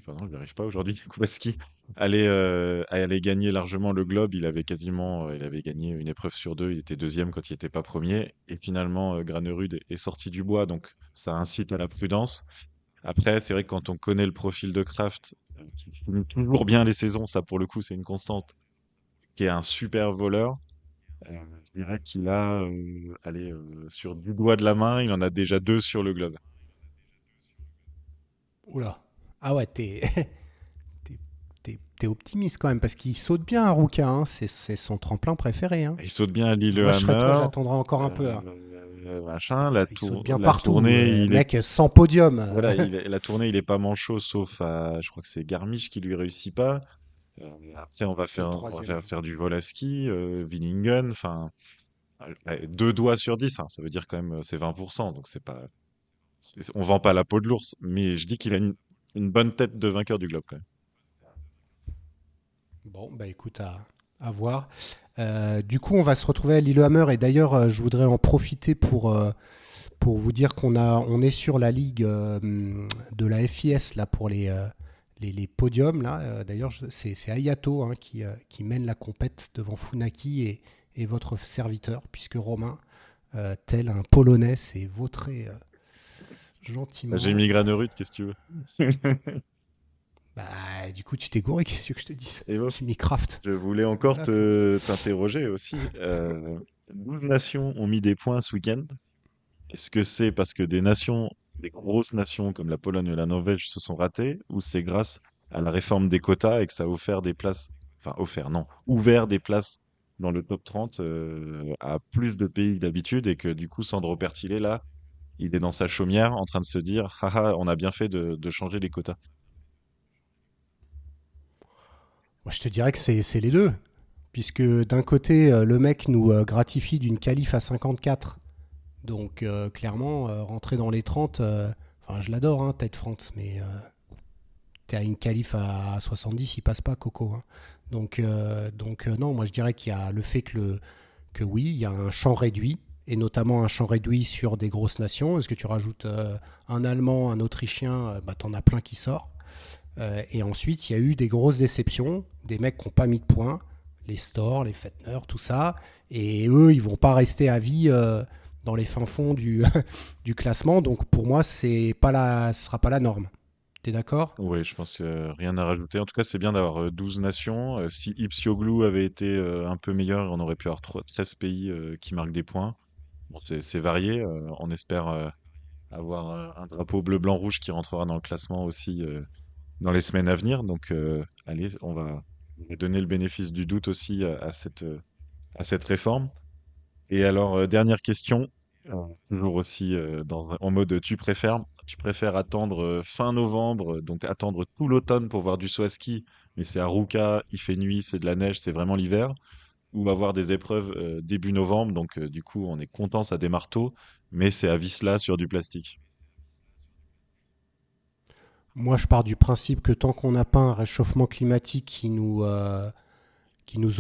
pardon, je n'y arrive pas aujourd'hui, Kubatski allait gagner largement le globe. Il avait gagné une épreuve sur deux. Il était deuxième quand il n'était pas premier. Et finalement, Granerud est sorti du bois, donc ça incite à la prudence. Après, c'est vrai que quand on connaît le profil de Kraft, qui finit toujours bien les saisons, ça pour le coup, c'est une constante, qui est un super voleur. Je dirais qu'il a, allez, sur du doigt de la main, il en a déjà deux sur le globe. Oula. Ah ouais, t'es, t'es optimiste quand même, parce qu'il saute bien, Haruka, hein. C'est son tremplin préféré, hein. Il saute bien à Moi, je serais toi, Lillehammer, j'attendrai encore un peu, hein. machin, Il saute bien la partout. tournée, Mec, sans podium. voilà, la tournée, il est pas manchot, sauf à, je crois que c'est Garmisch qui lui réussit pas. Après, C'est le on va troisième. faire du vol à ski, Willingen, enfin, deux doigts sur 10, hein, ça veut dire quand même, c'est 20%, donc c'est pas, on vend pas la peau de l'ours, mais je dis qu'il a une bonne tête de vainqueur du globe quand même. Bon, bah écoute, à voir. Du coup, on va se retrouver à Lillehammer, et d'ailleurs, je voudrais en profiter pour vous dire on est sur la ligue de la FIS là, pour les podiums. Là. D'ailleurs, c'est Ayato, hein, qui mène la compète devant Funaki et votre serviteur, puisque Romain, tel un Polonais, s'est vautré Bah, j'ai gentiment. mis Granerud, qu'est-ce que tu veux? Bah, du coup, tu t'es gouré, qu'est-ce que je te dis? Et bon, J'ai mis Kraft. je voulais encore Voilà, quoi. t'interroger aussi. 12 nations ont mis des points ce week-end. Est-ce que c'est parce que des grosses nations comme la Pologne et la Norvège se sont ratées, ou c'est grâce à la réforme des quotas et que ça a offert des places, enfin offert, non, ouvert des places dans le top 30 à plus de pays que d'habitude, et que du coup Sandro Pertillet, là, il est dans sa chaumière en train de se dire, haha, on a bien fait de changer les quotas. Moi, je te dirais que c'est les deux. Puisque d'un côté, le mec nous gratifie d'une qualif à 54. Donc clairement, rentrer dans les 30, enfin je l'adore, hein, Tide France, mais t'es à une qualif à 70, il passe pas, Coco, hein. Donc non, moi je dirais qu'il y a le fait que oui, il y a un champ réduit, et notamment un champ réduit sur des grosses nations. Est-ce que tu rajoutes un Allemand, un Autrichien, bah, t'en as plein qui sortent. Et ensuite, il y a eu des grosses déceptions, des mecs qui n'ont pas mis de points, les Storr, les Fettner, tout ça. Et eux, ils vont pas rester à vie dans les fins fonds du classement. Donc pour moi, ce sera pas la norme. T'es d'accord? Oui, je pense rien à rajouter. En tout cas, c'est bien d'avoir 12 nations. Si Ipsioglou avait été un peu meilleur, on aurait pu avoir 13 pays qui marquent des points. Bon, c'est varié. On espère avoir un drapeau bleu-blanc-rouge qui rentrera dans le classement aussi dans les semaines à venir. Donc, allez, on va donner le bénéfice du doute aussi à cette réforme. Et alors, dernière question, toujours aussi en mode tu préfères attendre fin novembre, donc attendre tout l'automne pour voir du saut à ski, mais c'est à Ruka, il fait nuit, c'est de la neige, c'est vraiment l'hiver, ou avoir des épreuves début novembre, donc du coup on est content, ça démarre tôt, mais c'est à Visla sur du plastique. Moi, je pars du principe que tant qu'on n'a pas un réchauffement climatique qui nous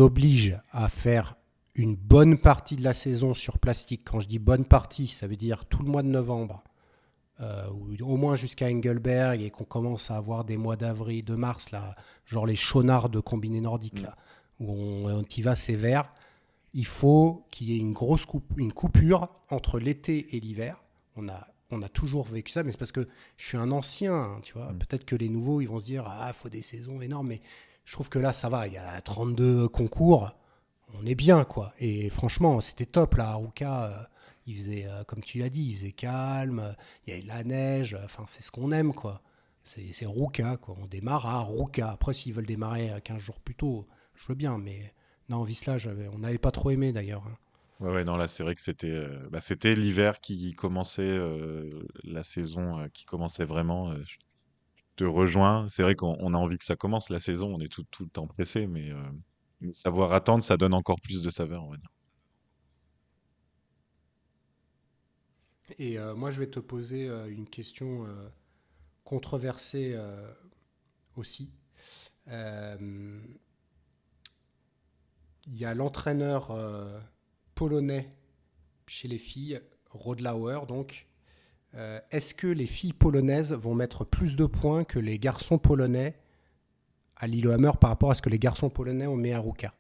oblige à faire une bonne partie de la saison sur plastique. Quand je dis bonne partie, ça veut dire tout le mois de novembre, ou au moins jusqu'à Engelberg, et qu'on commence à avoir des mois d'avril, de mars, là, genre les chaunards de combiné nordique, là, où on y va sévère. Il faut qu'il y ait une coupure entre l'été et l'hiver. On a toujours vécu ça, mais c'est parce que je suis un ancien, hein, tu vois. Peut-être que les nouveaux, ils vont se dire, ah, il faut des saisons énormes, mais je trouve que là, ça va. Il y a 32 concours, on est bien, quoi. Et franchement, c'était top, là, à Arouca. Il faisait, comme tu l'as dit, il faisait calme, il y avait de la neige, enfin, c'est ce qu'on aime, quoi. C'est Arouca, quoi. On démarre à Arouca. Après, s'ils veulent démarrer 15 jours plus tôt, je veux bien, mais non, Visla, on n'avait pas trop aimé, d'ailleurs, hein. Ouais, non, là, c'est vrai que c'était l'hiver qui commençait, la saison qui commençait vraiment. Je te rejoins. C'est vrai qu'on a envie que ça commence la saison. On est tout le temps pressé, mais savoir attendre, ça donne encore plus de saveur, on va dire. Et moi, je vais te poser une question controversée aussi. Euh, Il y a l'entraîneur polonais chez les filles, Rodlauer, donc. Est-ce que les filles polonaises vont mettre plus de points que les garçons polonais à Lillehammer par rapport à ce que les garçons polonais ont mis à Ruka?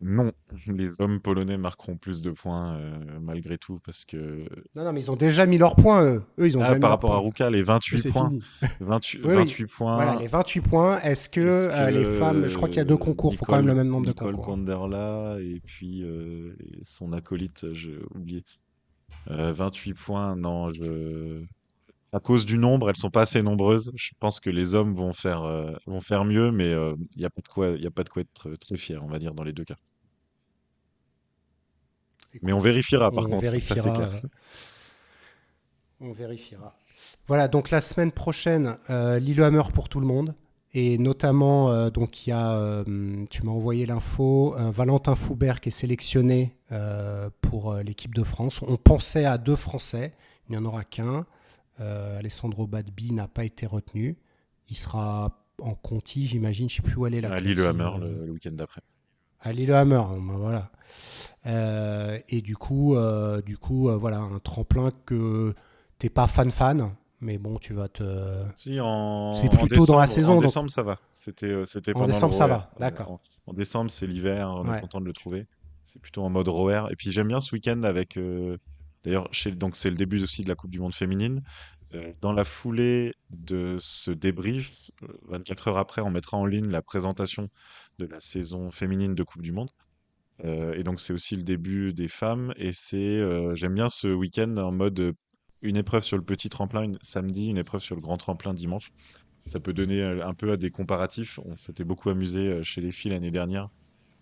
Non, les hommes polonais marqueront plus de points malgré tout parce que Non, non, mais ils ont déjà mis leurs points, eux. Eux, ils ont déjà mis par leurs rapport à points. Ruka, les Eux, 28 c'est points, fini. 28, Oui, oui. 28 Voilà, points. les 28 points. Est-ce que Est-ce que les femmes, je crois qu'il y a 2 concours, il faut quand même le même nombre de Nicole concours, hein. Panderla et puis et son acolyte, j'ai oublié. 28 points, non, à cause du nombre, elles sont pas assez nombreuses. Je pense que les hommes vont faire mieux, mais il y a pas de quoi, il y a pas de quoi être très fier, on va dire, dans les deux cas. Mais on Écoute, vérifiera, par on contre, ça c'est vérifiera. clair. On vérifiera. Voilà, donc la semaine prochaine, Lillehammer pour tout le monde. Et notamment, donc il y a, tu m'as envoyé l'info, Valentin Foubert qui est sélectionné pour l'équipe de France. On pensait à 2 Français, il n'y en aura qu'un. Alessandro Badbi n'a pas été retenu. Il sera en Conti, j'imagine. Je ne sais plus où elle est la À Conti. Lillehammer le week-end d'après. À Lillehammer, ben voilà. Et voilà, un tremplin que t'es pas fan, mais bon, tu vas te. Si, C'est en plutôt dans la décembre, en saison, donc décembre, ça va. C'était en pendant le décembre ça Roer. va, d'accord. En décembre, c'est l'hiver, on est Ouais. content de le trouver. C'est plutôt en mode Roer. Et puis j'aime bien ce week-end avec. D'ailleurs, donc c'est le début aussi de la Coupe du Monde féminine. Dans la foulée de ce débrief, 24 heures après, on mettra en ligne la présentation de la saison féminine de Coupe du Monde. Et donc c'est aussi le début des femmes. Et j'aime bien ce week-end en mode une épreuve sur le petit tremplin samedi, une épreuve sur le grand tremplin dimanche. Ça peut donner un peu à des comparatifs. On s'était beaucoup amusé chez les filles l'année dernière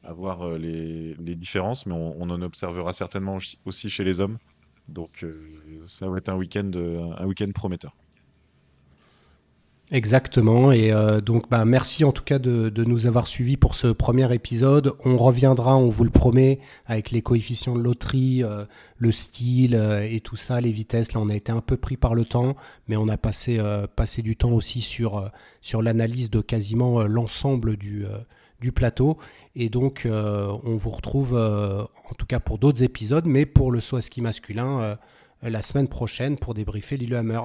à voir les différences, mais on en observera certainement aussi chez les hommes. Donc ça va être un week-end prometteur. Exactement. Et donc, bah, merci en tout cas de nous avoir suivis pour ce premier épisode. On reviendra, on vous le promet, avec les coefficients de loterie, le style et tout ça, les vitesses. Là, on a été un peu pris par le temps, mais on a passé du temps aussi sur l'analyse de quasiment l'ensemble du plateau. Et donc, on vous retrouve en tout cas pour d'autres épisodes, mais pour le saut à ski masculin la semaine prochaine pour débriefer Lillehammer.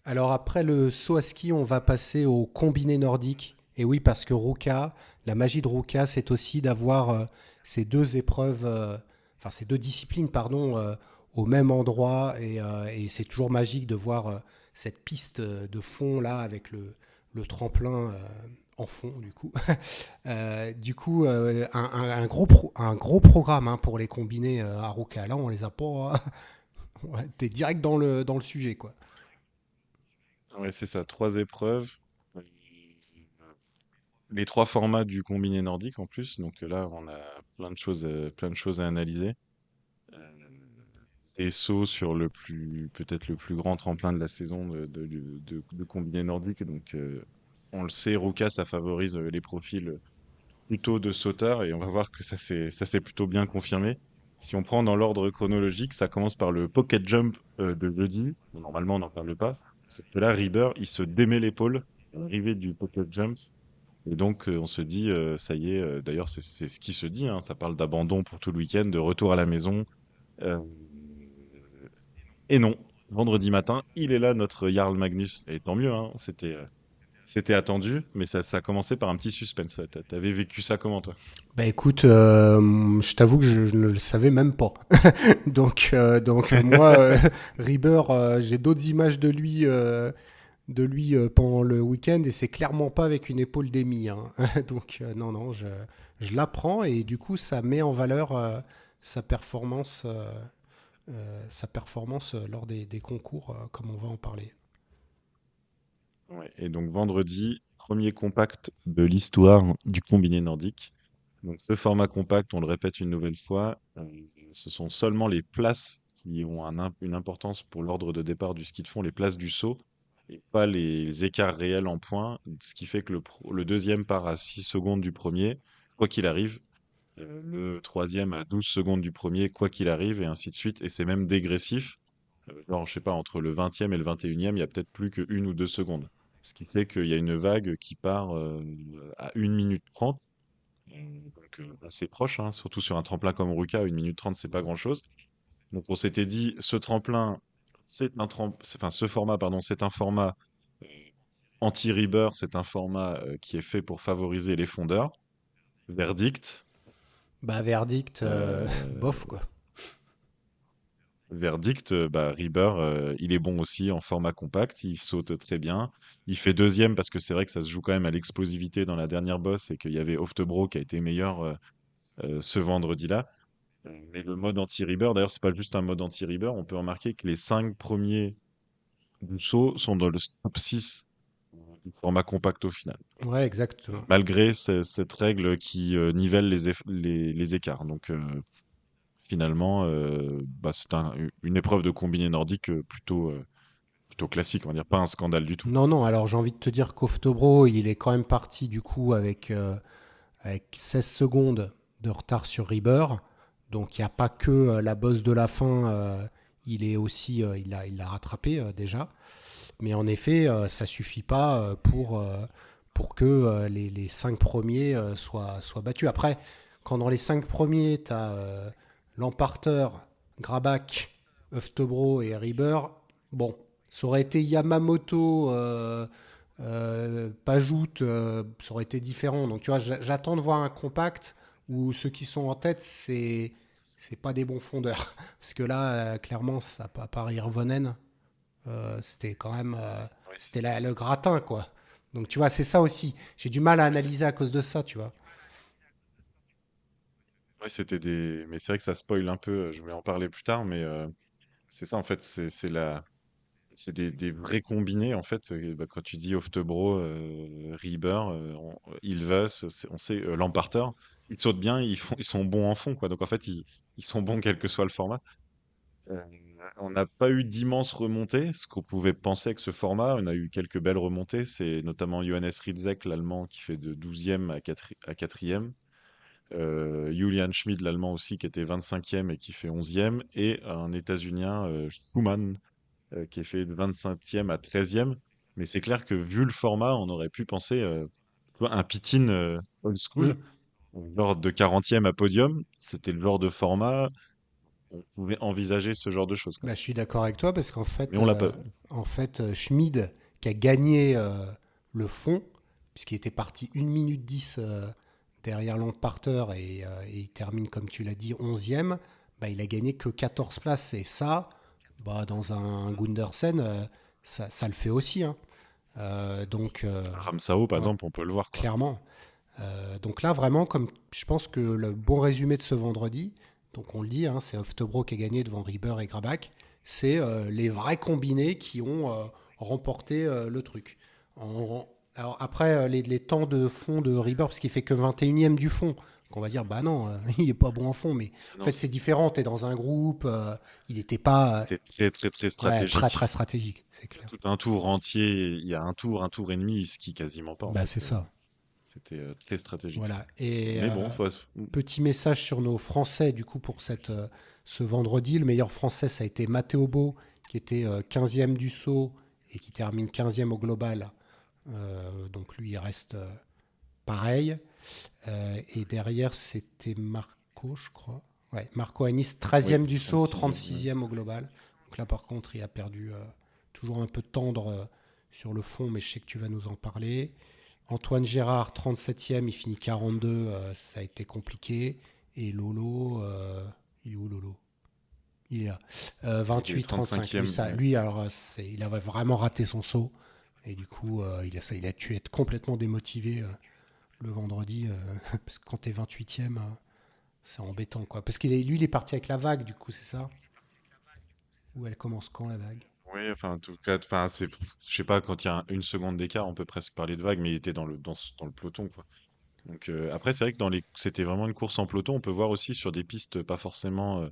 Alors après le saut à ski, on va passer au combiné nordique. Et oui, parce que Ruka, la magie de Ruka, c'est aussi d'avoir ces deux épreuves, enfin ces deux disciplines, pardon, au même endroit. Et c'est toujours magique de voir cette piste de fond là avec le tremplin en fond du coup. Un gros programme, hein, pour les combinés à Ruka. Là, on les a pas. Ouais, t'es direct dans le sujet, quoi. Ouais, c'est ça, 3 épreuves. Euh, Les 3 formats du combiné nordique en plus. Donc là, on a plein de choses à analyser. Euh, Des sauts sur peut-être le plus grand tremplin de la saison de combiné nordique. Donc, on le sait, Ruka, ça favorise les profils plutôt de sauteurs et on va voir que ça s'est plutôt bien confirmé. Si on prend dans l'ordre chronologique, ça commence par le pocket jump de jeudi. Bon, normalement, on n'en parle pas. Sauf que là, Rieber, il se démet l'épaule l'arrivée du pocket jump. Et donc, on se dit, ça y est, d'ailleurs, c'est ce qui se dit, hein, ça parle d'abandon pour tout le week-end, de retour à la maison. Euh, et non, vendredi matin, il est là, notre Jarl Magnus. Et tant mieux, hein, c'était attendu, mais ça a commencé par un petit suspense. T'avais vécu ça comment, toi? Bah écoute, je t'avoue que je ne le savais même pas. Donc moi, Rieber, j'ai d'autres images de lui pendant le week-end et c'est clairement pas avec une épaule d'émis, hein. Donc non, non, je l'apprends et du coup ça met en valeur sa performance, lors des concours, comme on va en parler. Ouais. Et donc, vendredi, premier compact de l'histoire du combiné nordique. Donc, ce format compact, on le répète une nouvelle fois, ce sont seulement les places qui ont une importance pour l'ordre de départ du ski de fond, les places du saut, et pas les écarts réels en points, ce qui fait que le deuxième part à 6 secondes du premier, quoi qu'il arrive, le troisième à 12 secondes du premier, quoi qu'il arrive, et ainsi de suite, et c'est même dégressif. Genre, je sais pas, entre le 20e et le 21e, il y a peut-être plus que 1 ou 2 secondes. Ce qui fait qu'il y a une vague qui part à 1 minute 30, donc assez proche, hein, surtout sur un tremplin comme Ruka, 1 minute 30, c'est pas grand-chose. Donc on s'était dit, ce tremplin, enfin ce format, pardon, c'est un format euh, anti-ribber, c'est un format qui est fait pour favoriser les fondeurs. Verdict, Bah verdict, euh, bof quoi. verdict, bah, Rieber, il est bon aussi en format compact, il saute très bien. Il fait deuxième parce que c'est vrai que ça se joue quand même à l'explosivité dans la dernière bosse et qu'il y avait Oftebro qui a été meilleur ce vendredi-là. Mais le mode anti-Rieber, d'ailleurs, c'est pas juste un mode anti-Rieber, on peut remarquer que les 5 premiers du saut sont dans le top 6 du format compact au final, Ouais, exactement. malgré cette règle qui nivelle les écarts. Donc finalement, bah, c'est une épreuve de combiné nordique plutôt classique, on va dire, pas un scandale du tout. Non, non, alors j'ai envie de te dire qu'Oftobro, il est quand même parti du coup avec 16 secondes de retard sur Rieber. Donc il n'y a pas que la bosse de la fin, il est aussi, il l'a rattrapé déjà. Mais en effet, ça suffit pas pour que les 5 premiers soient battus. Après, quand dans les 5 premiers, tu as Lamparter, Grabach, Oftobro et Rieber, bon, ça aurait été Yamamoto, Pajout, ça aurait été différent. Donc tu vois, j'attends de voir un compact où ceux qui sont en tête, c'est pas des bons fondeurs. Parce que là, clairement, ça à part Hirvonen, c'était quand même Ouais, c'était le gratin, quoi. Donc tu vois, c'est ça aussi. J'ai du mal à analyser à cause de ça, tu vois. ouais, c'était des. Mais c'est vrai que ça spoil un peu, je vais en parler plus tard, mais c'est ça en fait, c'est des vrais combinés en fait. Bah, quand tu dis Oftebro, Rieber, Ilves, on sait Lamparter, ils sautent bien, ils sont bons en fond quoi. Donc en fait, ils sont bons quel que soit le format. Euh, on n'a pas eu d'immenses remontées, ce qu'on pouvait penser avec ce format. On a eu quelques belles remontées. C'est notamment Johannes Riedzek, l'Allemand, qui fait de 12e à 4e. Julian Schmid, l'Allemand aussi, qui était 25e et qui fait 11e. Et un États-Unien, Schumann, qui est fait de 25e à 13e. Mais c'est clair que vu le format, on aurait pu penser tu vois, un Pitin old Mm. school, genre de 40e à podium. C'était le genre de format, on pouvait envisager ce genre de choses, quoi. Bah, je suis d'accord avec toi parce qu'en Mais fait, on l'a pas. Schmid, qui a gagné le fond, puisqu'il était parti 1 minute 10 derrière Lamparter et il termine, comme tu l'as dit, 11e, bah, il a gagné que 14 places. Et ça, bah, dans un Gundersen, ça le fait aussi, hein. Donc, Ramsao, par ouais, exemple, on peut le voir, quoi. clairement. Donc là, vraiment, comme je pense que le bon résumé de ce vendredi, donc on le dit, hein, c'est Oftebro qui a gagné devant Rieber et Grabach, c'est les vrais combinés qui ont remporté le truc. Alors après, les temps de fond de Rieber, parce qu'il fait que 21e du fond, qu'on va dire, bah non, il est pas bon en fond, mais en Non, fait c'est différent, tu es dans un groupe, il n'était pas c'était très, très, très ouais, très très stratégique. stratégique, c'est Il y a clair. tout un tour entier, il y a un tour et demi, il skie quasiment pas, en Bah fait. c'est ça, C'était très stratégique. voilà. Et Mais bon, petit message sur nos Français, du coup, pour ce vendredi. Le meilleur Français, ça a été Matteo Beau, qui était 15e du saut et qui termine 15e au global Donc lui, il reste pareil. Et derrière, c'était Marco, je crois. Ouais, Marco Anis, Oui, 13e du saut, 36e, ouais. 36e au global. Donc là, par contre, il a perdu toujours un peu de tendre sur le fond, mais je sais que tu vas nous en parler. Antoine Gérard, 37e, il finit 42, ça a été compliqué. Et Lolo, il est où Lolo? Il est là. Il est 28-35. Lui, 35e, ça, ouais. lui alors, il avait vraiment raté son saut. Et du coup, il a dû être complètement démotivé le vendredi. Parce que quand t'es 28e, c'est embêtant, quoi. Parce qu'il est, lui, il est parti avec la vague, du coup, c'est ça? Ou elle commence quand, la vague? Oui, enfin, en tout cas, enfin, je sais pas, quand il y a une seconde d'écart, on peut presque parler de vague, mais il était dans le peloton, quoi. Donc, après, c'est vrai que c'était vraiment une course en peloton. On peut voir aussi sur des pistes pas forcément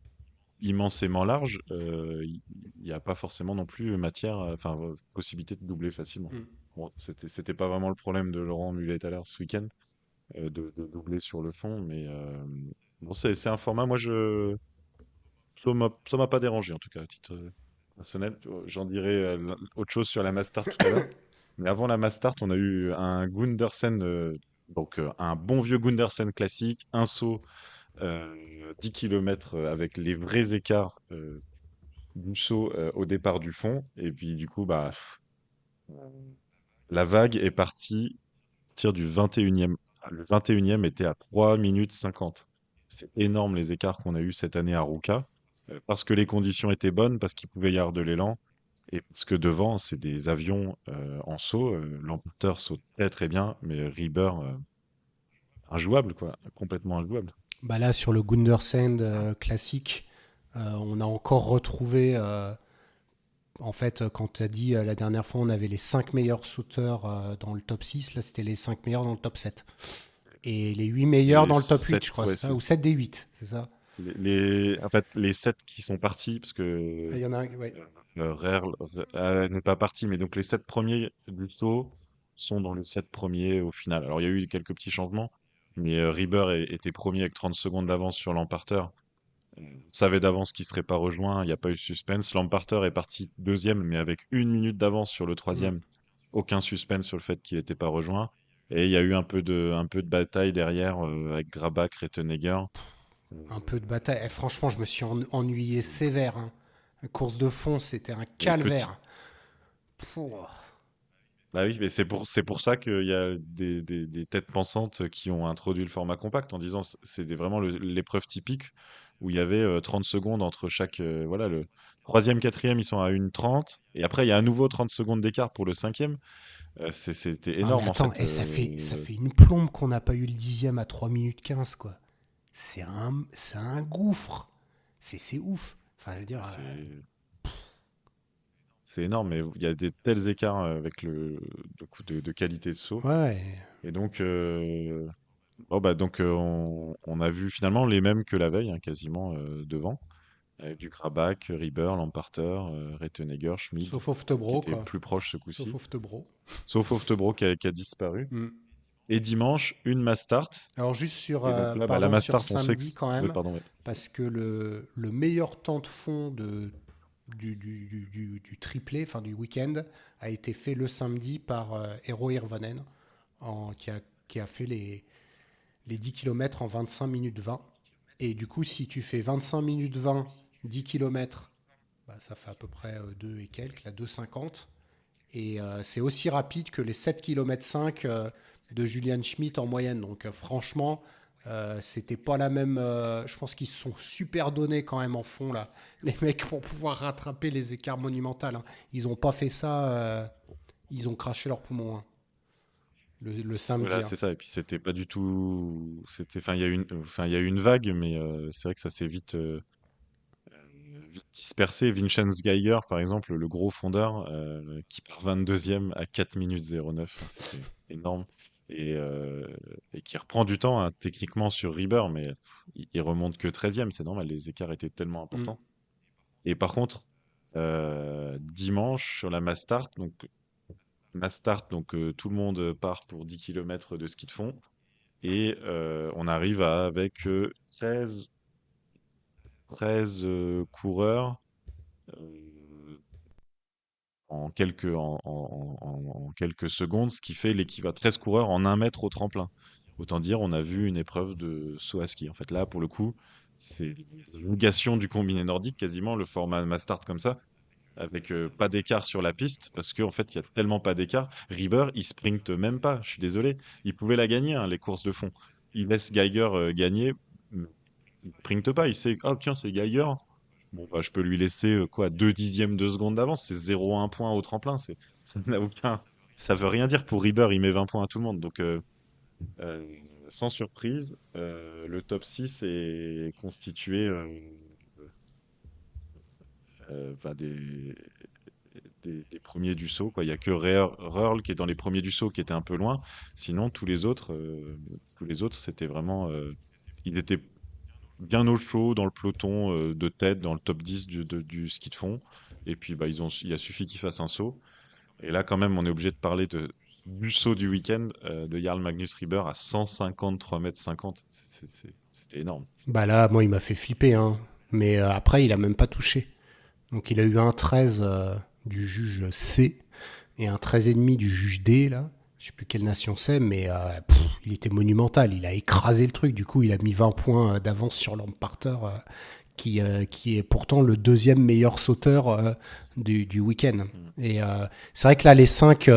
immensément larges, il n'y a pas forcément non plus matière, enfin, possibilité de doubler facilement. Mm. Bon, c'était pas vraiment le problème de Laurent Mullet tout à l'heure ce week-end, de doubler sur le fond, mais bon, c'est un format, ça m'a pas dérangé en tout cas, à titre personnel. J'en dirai autre chose sur la Mastart tout à l'heure. Mais avant la Mastart, on a eu un Gundersen, un bon vieux Gundersen classique, un saut 10 km avec les vrais écarts du saut au départ du fond. Et puis du coup, la vague est partie à partir du 21e. Le 21e était à 3 minutes 50. C'est énorme les écarts qu'on a eu cette année à Ruka, parce que les conditions étaient bonnes, parce qu'il pouvait y avoir de l'élan, et parce que devant, c'est des avions en saut. L'emporteur saute très très bien, mais Rieber, injouable, quoi, complètement injouable. Bah là, sur le Gundersend classique, on a encore retrouvé. En fait, quand tu as dit la dernière fois, on avait les 5 meilleurs sauteurs dans le top 6. Là, c'était les 5 meilleurs dans le top 7. Et les 8 meilleurs Les dans le top 8, 7, je crois, ouais, c'est ça? Ou 7 des 8, c'est ça? en fait, les 7 qui sont partis, parce Ah, que il y en a un, ouais. Rerl n'est pas parti, mais donc les 7 premiers du saut sont dans les 7 premiers au final. Alors il y a eu quelques petits changements, mais Rieber était premier avec 30 secondes d'avance sur Lamparter. On savait d'avance qu'il ne serait pas rejoint, il n'y a pas eu de suspense. Lamparter est parti deuxième, mais avec 1 minute d'avance sur le Mm. troisième. Aucun suspense sur le fait qu'il n'était pas rejoint. Et il y a eu un peu de bataille derrière avec Grabach, Rettenegger. Un peu de bataille. Eh, franchement, je me suis ennuyé sévère, hein. La course de fond, c'était un Et petit. calvaire. Pouh. Bah oui, mais c'est pour ça qu'il y a des têtes pensantes qui ont introduit le format compact en disant vraiment l'épreuve typique où il y avait 30 secondes entre chaque. Voilà, le troisième, quatrième, ils sont à 1:30 et après il y a à nouveau 30 secondes d'écart pour le cinquième. C'était Ah, mais énorme en attends, fait. eh, ça fait une plombe qu'on n'a pas eu le dixième à 3 minutes 15, quoi. C'est un gouffre. C'est ouf. Enfin, je veux dire, C'est c'est énorme, mais il y a des tels écarts avec le coup de qualité de saut. ouais. Et donc, on a vu finalement les mêmes que la veille, hein, quasiment devant. Avec du Krabak, Rieber, Lamparter, Rettenegger, Schmid, Sauf qui Oftebro, était quoi. plus proche ce Sauf coup-ci. Oftebro. Sauf Oftebro qui a disparu. Hmm. Et dimanche, une Mastart. Alors, juste sur, Et donc là, la pardon, sur Mastart, on sait que. samedi, quand Oui, même, pardon, oui. parce que le meilleur temps de fond du triplé, enfin du week-end, a été fait le samedi par Eero Hirvonen, qui a fait les 10 km en 25 minutes 20. Et du coup, si tu fais 25 minutes 20, 10 km, bah, ça fait à peu près 2 et quelques, là, 2,50. Et c'est aussi rapide que les 7 km 5 de Julian Schmidt en moyenne. Donc franchement, c'était pas la même. Je pense qu'ils se sont super donnés quand même en fond, là, les mecs, pour pouvoir rattraper les écarts monumentaux, hein. Ils ont pas fait ça. Ils ont craché leurs poumons, hein, le samedi, Voilà, hein. c'est ça. Et puis c'était pas du tout. Enfin, il y a eu une vague, mais c'est vrai que ça s'est vite dispersé. Vincenz Geiger, par exemple, le gros fondeur, qui part 22e à 4 minutes 09. Enfin, c'était énorme. Et, euh, et qui reprend du temps hein, techniquement sur Rieber, mais il remonte que 13e. C'est normal, les écarts étaient tellement Mm. importants. Et par contre, dimanche, sur la Mastart, donc tout le monde part pour 10 km de ski de fond. Et on arrive avec 13, 13 coureurs euh, en quelques secondes, ce qui fait l'équivalent 13 coureurs en 1 mètre au tremplin. Autant dire, on a vu une épreuve de saut à ski. En fait, là, pour le coup, c'est une négation du combiné nordique, quasiment, le format Mastart comme ça, avec pas d'écart sur la piste, parce qu'en fait, il y a tellement pas d'écart. Rieber, il sprinte même pas, je suis désolé. Il pouvait la gagner, hein, les courses de fond. Il laisse Geiger gagner, mais il sprinte pas. Il sait, oh tiens, c'est Geiger. Bon, bah, je peux lui laisser quoi, 2/10 de seconde d'avance. C'est 0,1 point au tremplin. Ça n'a aucun. Ça veut rien dire pour Rieber. Il met 20 points à tout le monde. Donc, euh, sans surprise, le top 6 est constitué enfin, des premiers du saut, quoi. Il y a que Röhrl qui est dans les premiers du saut qui était un peu loin. Sinon, tous les autres, c'était vraiment. Ils étaient bien au chaud dans le peloton de tête, dans le top 10 du ski de fond. Et puis, bah, il a suffi qu'ils fassent un saut. Et là, quand même, on est obligé de parler du saut du week-end de Jarl Magnus Rieber à 153 mètres 50. C'était énorme. Bah là, moi, il m'a fait flipper, hein. Mais après, il a même pas touché. Donc, il a eu un 13 du juge C et un 13,5 du juge D, là. Je sais plus quelle nation c'est, mais il était monumental. Il a écrasé le truc. Du coup, il a mis 20 points d'avance sur Lamparter, qui est pourtant le deuxième meilleur sauteur du week-end. Et c'est vrai que là, les cinq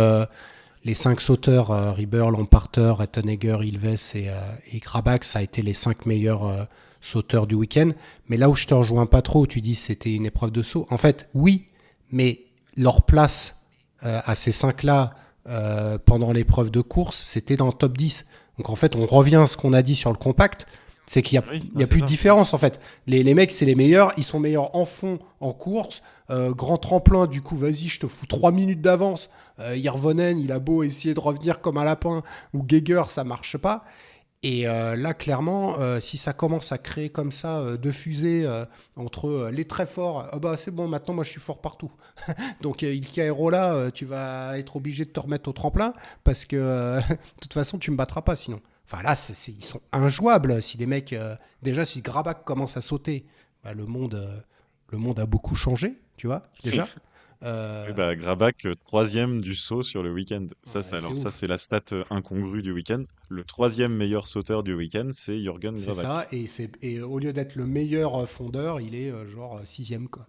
sauteurs, Rieber, Lamparter, Ettenegger, Ilves et Grabach, ça a été les 5 meilleurs sauteurs du week-end. Mais là où je te rejoins pas trop, où tu dis que c'était une épreuve de saut, en fait, oui, mais leur place à ces 5-là pendant l'épreuve de course, c'était dans le top 10. Donc en fait, on revient à ce qu'on a dit sur le compact, c'est qu'il n'y a plus de différence en fait. Les mecs, c'est les meilleurs, ils sont meilleurs en fond, en course. Grand tremplin, du coup, vas-y, je te fous 3 minutes d'avance. Hirvonen, il a beau essayer de revenir comme un lapin, ou Geiger, ça marche pas. Et là, clairement, si ça commence à créer comme ça deux fusées entre les très forts, bah c'est bon, maintenant moi je suis fort partout. Donc Ilka Aerola, tu vas être obligé de te remettre au tremplin parce que de toute façon tu me battras pas sinon. Enfin là, ils sont injouables. Si les mecs, déjà si Grabach commence à sauter, bah, le monde a beaucoup changé, tu vois, déjà. Oui, bah, Grabach, troisième du saut sur le week-end. Ouais, Ça, c'est la stat incongrue du week-end. Le troisième meilleur sauteur du week-end, c'est Jürgen c'est Grabach. ça, et au lieu d'être le meilleur fondeur, il est genre sixième, quoi.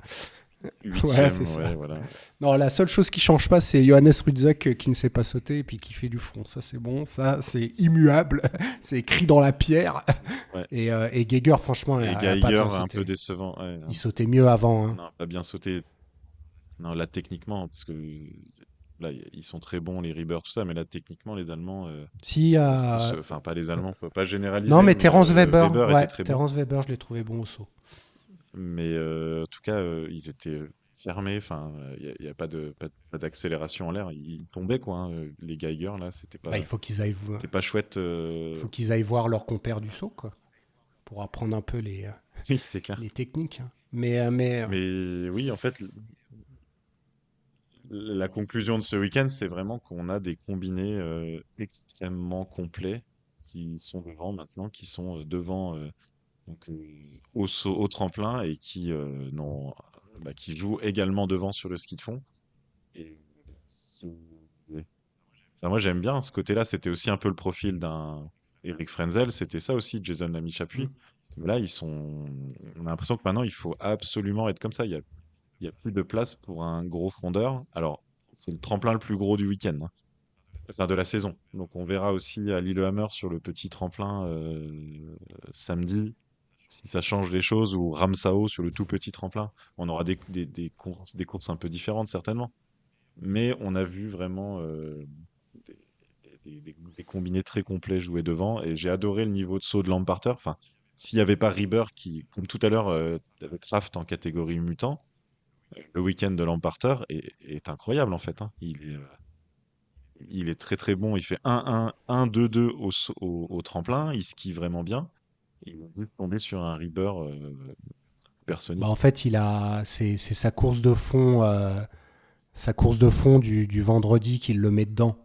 Voilà, Huitième, c'est ça. ouais, voilà. Non, la seule chose qui change pas, c'est Johannes Rudzack qui ne sait pas sauter et puis qui fait du front. Ça, c'est bon. Ça, c'est immuable. C'est écrit dans la pierre. Ouais. Et Geiger, franchement, Et a pas Geiger, bien un sauté. peu décevant. Ouais, Il sautait mieux avant, hein. non, pas bien sauté. Non, là, techniquement, parce que là, ils sont très bons, les Rieber, tout ça, mais là, techniquement, les Allemands, Si, enfin, pas les Allemands, faut pas généraliser, non, mais mais Terence Weber, Weber était très bon. Terence Weber, je l'ai trouvé bon au saut. Mais en tout cas, ils étaient fermés. Enfin, il y a pas d'accélération en l'air. Ils tombaient, quoi, hein. Les Geiger, là, Bah, il c'était pas chouette. faut qu'ils aillent voir leur compère du saut, quoi, pour apprendre un peu Oui, c'est clair. les techniques, hein. Mais Mais oui, en fait, la conclusion de ce week-end, c'est vraiment qu'on a des combinés extrêmement complets qui sont devant maintenant, qui sont devant donc, au tremplin et qui jouent également devant sur le ski de fond. Et c'est- enfin, moi, j'aime bien ce côté-là. C'était aussi un peu le profil d'un Eric Frenzel. C'était ça aussi, Jason Lamy-Chapuis. Là, on a l'impression que maintenant, il faut absolument être comme ça. Il y a plus de place pour un gros fondeur. Alors, c'est le tremplin le plus gros du week-end, hein. Enfin, de la saison. Donc, on verra aussi à Lillehammer sur le petit tremplin samedi si ça change les choses, ou Ramsau sur le tout petit tremplin. On aura des courses un peu différentes, certainement. Mais on a vu vraiment des combinés très complets jouer devant. Et j'ai adoré le niveau de saut de Lamparter. Enfin, s'il n'y avait pas Rieber qui, comme tout à l'heure, avec Kraft en catégorie mutant, le week-end de Lamparter est incroyable en fait, hein. Il est très très bon. Il fait 1-1, 1-2-2 au tremplin. Il skie vraiment bien. Il est juste tombé sur un Rieber bah, personnique. en fait, c'est sa course de fond du vendredi qu'il le met dedans.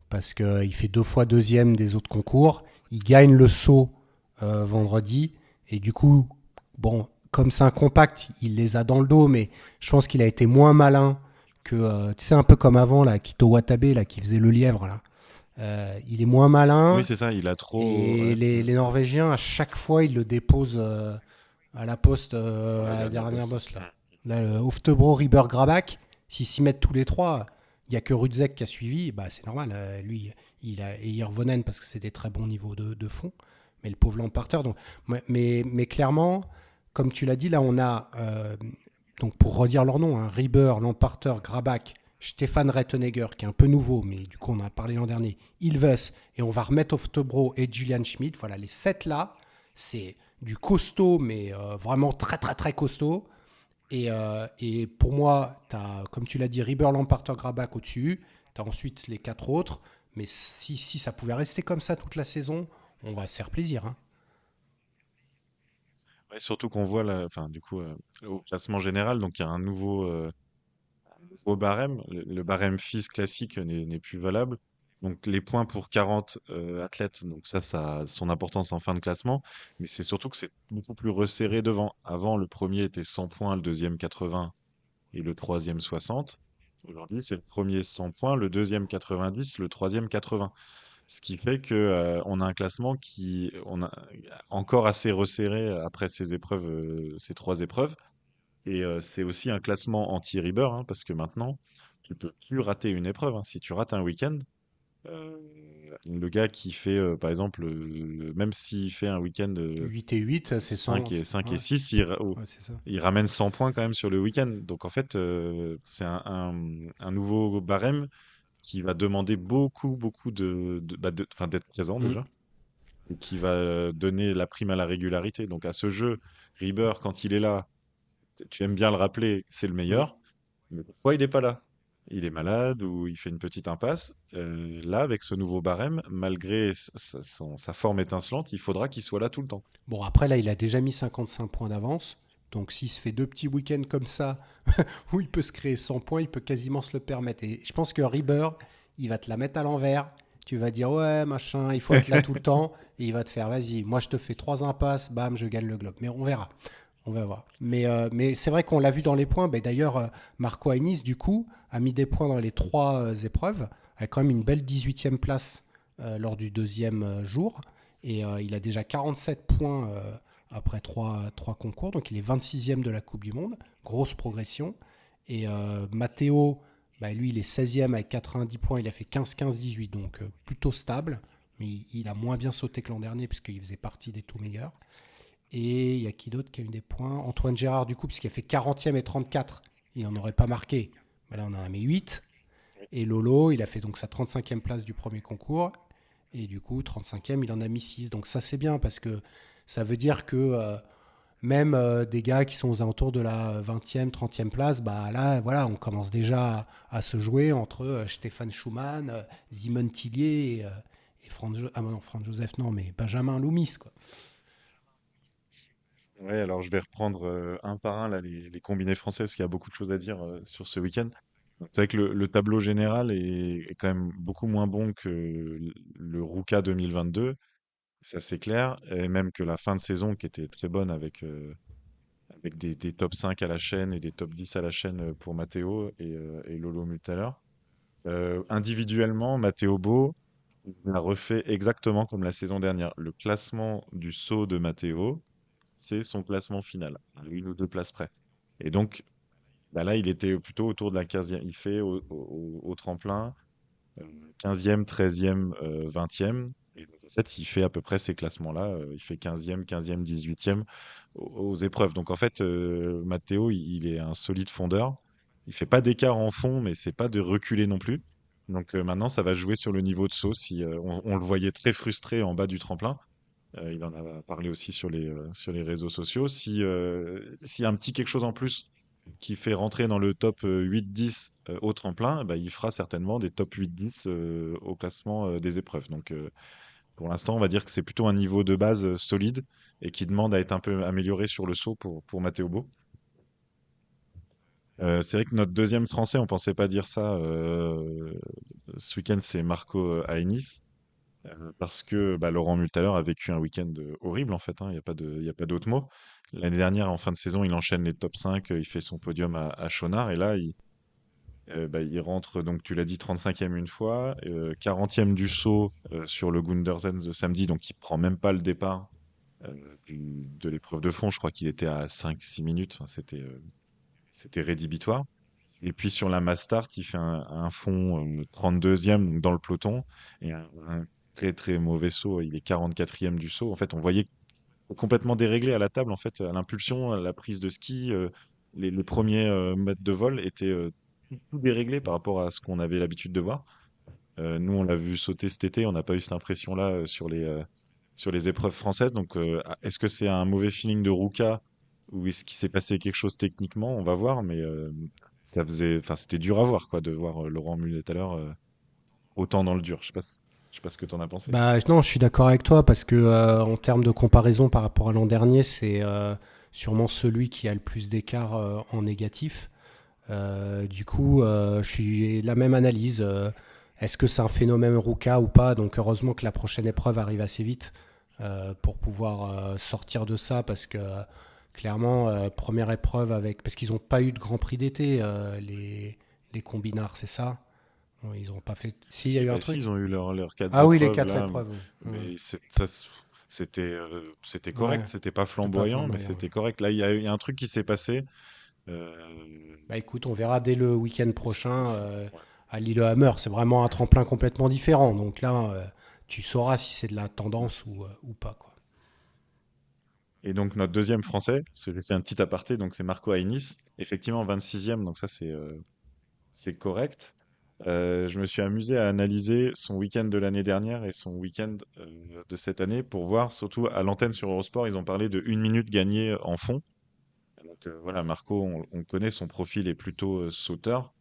Parce qu'il fait 2 fois deuxième des autres concours. Il gagne le saut vendredi. Et du coup, bon, comme c'est un compact, il les a dans le dos. Mais je pense qu'il a été moins malin que tu sais, un peu comme avant, là, Kito Watabe, là, qui faisait le lièvre, là. Il est moins Oui, malin. c'est ça, il a trop. Et Ouais, les Norvégiens, à chaque fois, ils le déposent à la poste, dans la à la dernière dernière bosse. bosse, là. Là, le Oftebro, Rieber, Grabach, s'ils s'y mettent tous les trois, il n'y a que Rudzek qui a suivi, bah, c'est normal. Lui, et Hirvonen, parce que c'est des très bons niveaux de fond. Mais le pauvre Lamparter. Donc, mais clairement, comme tu l'as dit, là, on a, donc pour redire leur nom, hein, Rieber, Lamparter, Grabach, Stéphane Rettenegger, qui est un peu nouveau, mais du coup, on en a parlé l'an dernier, Ilves, et on va remettre Oftebro et Julian Schmidt. Voilà, les 7 là, c'est du costaud, mais vraiment très, très, très costaud. Et pour moi, tu as, comme tu l'as dit, Rieber, Lamparter, Grabach au-dessus. Tu as ensuite les 4 autres. Mais si ça pouvait rester comme ça toute la saison, on va se faire plaisir, hein. Ouais, surtout qu'on voit enfin, du coup, au classement général, donc il y a un nouveau barème. Le barème FIS classique n'est plus valable. Donc les points pour 40 athlètes, donc ça a son importance en fin de classement. Mais c'est surtout que c'est beaucoup plus resserré devant. Avant, le premier était 100 points, le deuxième 80 et le troisième 60. Aujourd'hui, c'est le premier 100 points, le deuxième 90, le troisième 80. Ce qui fait que on a un classement qui on a encore assez resserré après ces épreuves, ces trois épreuves. Et c'est aussi un classement anti-Rieber, hein, parce que maintenant, tu peux plus rater une épreuve, hein. Si tu rates un week-end, euh, le gars qui fait, par exemple, même s'il fait un week-end 8 et 8, c'est 100. 5 et Ouais, 6, ouais, c'est ça. il ramène 100 points quand même sur le week-end. Donc en fait, c'est un nouveau barème qui va demander beaucoup, beaucoup enfin, d'être présent Mm. déjà, et qui va donner la prime à la régularité. Donc à ce jeu, Rieber, quand il est là, tu aimes bien le rappeler, c'est le Mm. meilleur, mais parfois il n'est pas là. Il est malade ou il fait une petite impasse. Là, avec ce nouveau barème, malgré sa forme étincelante, il faudra qu'il soit là tout le temps. Bon, après, là, il a déjà mis 55 points d'avance. Donc, s'il se fait deux petits week-ends comme ça, où il peut se créer 100 points, il peut quasiment se le permettre. Et je pense que Rieber, il va te la mettre à l'envers. Tu vas dire, ouais, machin, il faut être là tout le temps. Et il va te faire, vas-y, moi, je te fais trois impasses, bam, je gagne le globe. Mais on verra. On va voir. Mais c'est vrai qu'on l'a vu dans les points. Ben, d'ailleurs, Marco Hainis, du coup, a mis des points dans les trois épreuves, avec quand même une belle 18e place lors du deuxième jour. Et il a déjà 47 points après trois concours. Donc il est 26e de la Coupe du Monde. Grosse progression. Et Matteo, bah, lui, il est 16e avec 90 points. Il a fait 15-15-18. Donc plutôt stable. Mais il a moins bien sauté que l'an dernier puisqu'il faisait partie des tout meilleurs. Et il y a qui d'autre qui a eu des points? Antoine Gérard, du coup, puisqu'il a fait 40e et 34. Il n'en aurait pas marqué. Mais là, on en a mis 8. Et Lolo, il a fait donc sa 35e place du premier concours. Et du coup, 35e, il en a mis 6. Donc ça, c'est bien parce que ça veut dire que même des gars qui sont aux alentours de la 20e, 30e place, bah là, voilà, on commence déjà à se jouer entre Stéphane Schumann, Simon Tillier et Franz Joseph, non, mais Benjamin Loomis, quoi. Ouais, alors je vais reprendre un par un là, les combinés français parce qu'il y a beaucoup de choses à dire sur ce week-end. Donc, c'est vrai que le tableau général est quand même beaucoup moins bon que le Ruka 2022, ça c'est clair, et même que la fin de saison qui était très bonne avec des top 5 à la chaîne et des top 10 à la chaîne pour Matteo et Lolo Muller. Individuellement, Matteo Beau il a refait exactement comme la saison dernière. Le classement du saut de Matteo, c'est son classement final, à une ou deux places près. Et donc, bah là, il était plutôt autour de la 15e. Il fait au tremplin 15e, 13e, 20e. Et donc, en fait, il fait à peu près ces classements-là. Il fait 15e, 15e, 18e aux épreuves. Donc, en fait, Matteo, il est un solide fondeur. Il fait pas d'écart en fond, mais c'est pas de reculer non plus. Donc, maintenant, ça va jouer sur le niveau de saut. Si, on le voyait très frustré en bas du tremplin. Il en a parlé aussi sur les réseaux sociaux. S'il y a un petit quelque chose en plus qui fait rentrer dans le top 8-10 au tremplin, bah, il fera certainement des top 8-10 au classement des épreuves. Donc pour l'instant, on va dire que c'est plutôt un niveau de base solide et qui demande à être un peu amélioré sur le saut pour Matteo Beau. C'est vrai que notre deuxième français, on pensait pas dire ça ce week-end, c'est Marco Hainis. Parce que bah, Laurent Multaler a vécu un week-end horrible en fait, hein, il y a pas d'autre mot. L'année dernière, en fin de saison, il enchaîne les top 5, il fait son podium à Chonard, et là, il rentre, donc tu l'as dit, 35e une fois, 40e du saut sur le Gundersen de samedi, donc il prend même pas le départ de l'épreuve de fond. Je crois qu'il était à 5-6 minutes. Enfin, c'était rédhibitoire. Et puis sur la mass start, il fait un fond 32e donc dans le peloton et un très très mauvais saut. Il est 44e du saut. En fait, on voyait complètement déréglé à la table. En fait, à l'impulsion, à la prise de ski, les premiers mètres de vol étaient tout déréglés par rapport à ce qu'on avait l'habitude de voir. Nous, on l'a vu sauter cet été. On n'a pas eu cette impression-là sur les épreuves françaises. Donc, est-ce que c'est un mauvais feeling de Ruka ou est-ce qu'il s'est passé quelque chose techniquement? On va voir, mais enfin, c'était dur à voir, quoi, de voir Laurent Mullet tout à l'heure autant dans le dur. Je sais pas ce que tu en as pensé. Bah non, je suis d'accord avec toi parce que en termes de comparaison par rapport à l'an dernier, c'est sûrement celui qui a le plus d'écart en négatif. Du coup, je suis la même analyse. Est-ce que c'est un phénomène Ruka ou pas? Donc heureusement que la prochaine épreuve arrive assez vite pour pouvoir sortir de ça parce que clairement, première épreuve avec... Parce qu'ils n'ont pas eu de Grand Prix d'été, les combinards, c'est ça? Bon, ils n'ont pas fait... Si, il y a Si, eu un bah si, truc. ils ont eu leurs quatre Ah oui, les épreuves quatre là, épreuves. Oui. mais c'était Ouais, correct. C'était pas c'était pas flamboyant, mais flamboyant. c'était correct. Là, il y a un truc qui s'est passé. euh, Bah écoute, on verra dès le week-end il prochain faut- ouais. à Lillehammer. C'est vraiment un tremplin complètement différent. Donc là, tu sauras si c'est de la tendance ou pas, quoi. Et donc notre deuxième français, parce que j'ai fait un petit aparté, donc c'est Marco Hainis, effectivement 26e, donc ça c'est correct. Je me suis amusé à analyser son week-end de l'année dernière et son week-end de cette année pour voir, surtout à l'antenne sur Eurosport, ils ont parlé de 1 minute gagnée en fond. Donc voilà, Marco, on connaît, son profil est plutôt sauteur.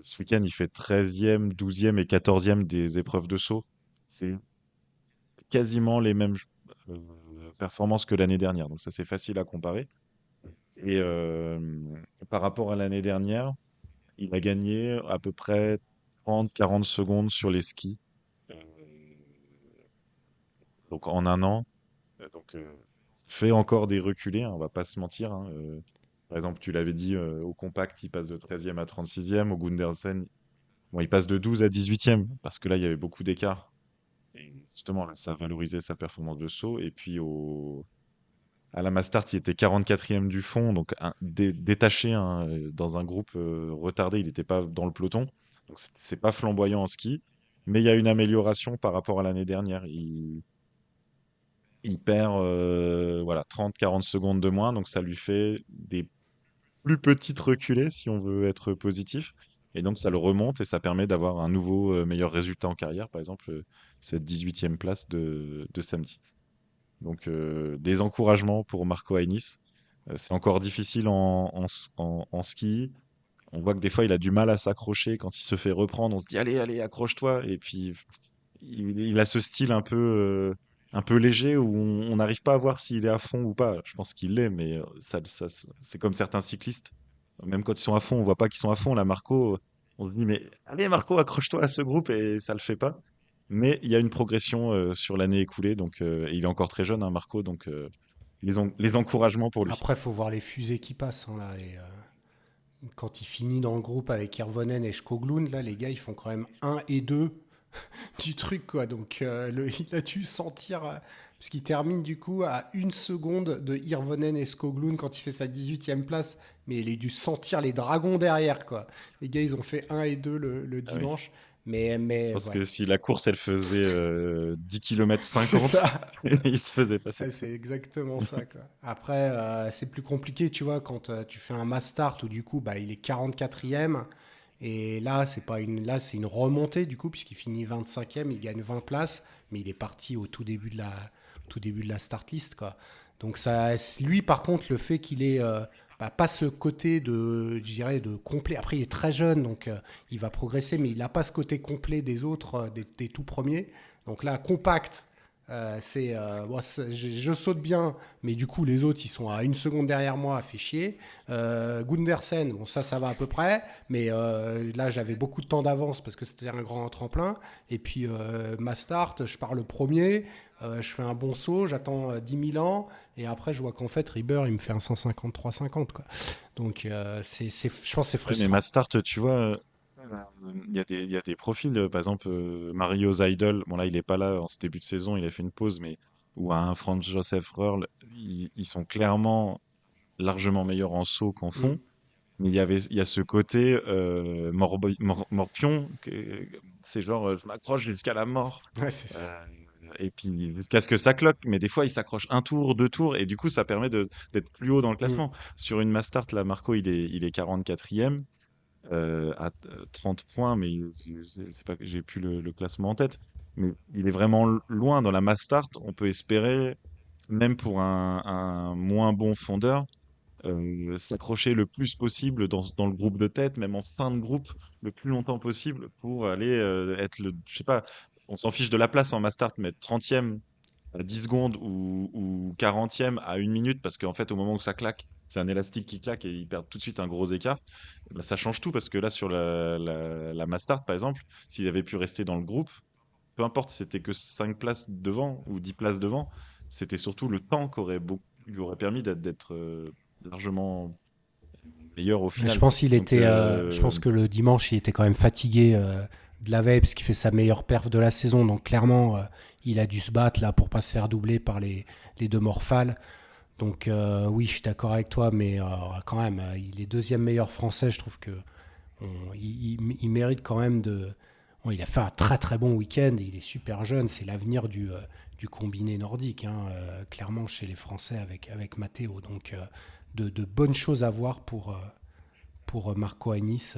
Ce week-end, il fait 13e, 12e et 14e des épreuves de saut. C'est quasiment les mêmes euh, performances que l'année dernière, donc ça c'est facile à comparer. Et par rapport à l'année dernière, il a gagné à peu près 30-40 secondes sur les skis. Euh, donc en un an, donc fait encore des reculés, hein, on va pas se mentir, hein. Par exemple, tu l'avais dit, au compact, il passe de 13e à 36e. Au Gundersen, bon, il passe de 12 à 18e, parce que là, il y avait beaucoup d'écart. Et justement, là, ça valorisait sa performance de saut. Et puis à la Mastart, il était 44e du fond, donc détaché, hein, dans un groupe retardé, il n'était pas dans le peloton. Donc c'est pas flamboyant en ski, mais il y a une amélioration par rapport à l'année dernière. Il perd voilà, 30-40 secondes de moins, donc ça lui fait des plus petites reculées si on veut être positif. Et donc ça le remonte et ça permet d'avoir un nouveau meilleur résultat en carrière, par exemple cette 18e place de samedi. Donc des encouragements pour Marco Hainis. C'est encore difficile en ski. On voit que des fois il a du mal à s'accrocher. Quand il se fait reprendre, on se dit allez, allez, accroche-toi. Et puis il a ce style un peu léger où on n'arrive pas à voir s'il est à fond ou pas. Je pense qu'il l'est, mais c'est comme certains cyclistes. Même quand ils sont à fond, on voit pas qu'ils sont à fond. Là, Marco, on se dit, mais allez, Marco, accroche-toi à ce groupe et ça le fait pas. Mais il y a une progression sur l'année écoulée, donc et il est encore très jeune, hein, Marco, donc les encouragements pour lui. Après, faut voir les fusées qui passent, hein, là. Quand il finit dans le groupe avec Hirvonen et Skoglund, là, les gars, ils font quand même un et 2 du truc, quoi. Donc, il a dû sentir... parce qu'il termine, du coup, à 1 seconde de Hirvonen et Skoglund quand il fait sa 18e place. Mais il a dû sentir les dragons derrière, quoi. Les gars, ils ont fait un et 2 le Ah oui. dimanche. Mais Parce ouais, que si la course, elle faisait 10 km c'est 50, ça. il se faisait passer. Ouais, c'est exactement ça, quoi. Après, c'est plus compliqué, tu vois, quand tu fais un mass start où du coup, bah, il est 44e. Et là, là, c'est une remontée du coup, puisqu'il finit 25e, il gagne 20 places, mais il est parti au tout début de la start list, quoi. Donc ça, lui, par contre, le fait qu'il ait bah, pas ce côté je dirais, de complet. Après, il est très jeune, donc il va progresser, mais il n'a pas ce côté complet des autres, des tout premiers. Donc là, compact. Bon, je saute bien, mais du coup, les autres, ils sont à 1 seconde derrière moi, fait chier. Gundersen, bon, ça va à peu près, mais là, j'avais beaucoup de temps d'avance parce que c'était un grand tremplin. Et puis, ma start, je pars le premier, je fais un bon saut, j'attends 10 000 ans, et après, je vois qu'en fait, Rieber, il me fait un 153,50, quoi. Donc, je pense que c'est Ouais, mais frustrant. Mastart, tu vois, il y a des profils, par exemple, Mario Zeidel, bon là, il est pas là en ce début de saison, il a fait une pause, mais ou un Franz Joseph Röhrl, ils sont clairement largement meilleurs en saut qu'en Mm. fond. Mais il y a ce côté morpion, c'est genre, je m'accroche jusqu'à la mort. Ouais, c'est ça. euh, et puis jusqu'à ce que ça cloque, mais des fois il s'accroche un tour, deux tours, et du coup ça permet d'être plus haut dans le Mm. classement. Sur une Mastart, là, Marco, il est 44e à 30 points, mais c'est pas que j'ai plus le classement en tête. Mais il est vraiment loin dans la Mastart. On peut espérer, même pour un moins bon fondeur, s'accrocher le plus possible dans le groupe de tête, même en fin de groupe, le plus longtemps possible pour aller être je sais pas, on s'en fiche de la place en Mastart, mais être 30e à 10 secondes ou 40e à 1 minute, parce qu'en fait, au moment où ça claque, c'est un élastique qui claque et ils perdent tout de suite un gros écart. Bah, ça change tout parce que là, sur la Mastart, par exemple, s'il avait pu rester dans le groupe, peu importe si c'était que 5 places devant ou 10 places devant, c'était surtout le temps lui aurait permis d'être largement meilleur au Je final. pense Donc, je pense que le dimanche, il était quand même fatigué de la veille parce qu'il fait sa meilleure perf de la saison. Donc clairement, il a dû se battre là pour pas se faire doubler par les deux Morphales. Donc oui, je suis d'accord avec toi, mais quand même, il est deuxième meilleur français. Je trouve que il mérite quand même de. Bon, il a fait un très très bon week-end. Il est super jeune. C'est l'avenir du combiné nordique, hein, clairement chez les Français avec Matteo. Donc de bonnes choses à voir pour Marco Anis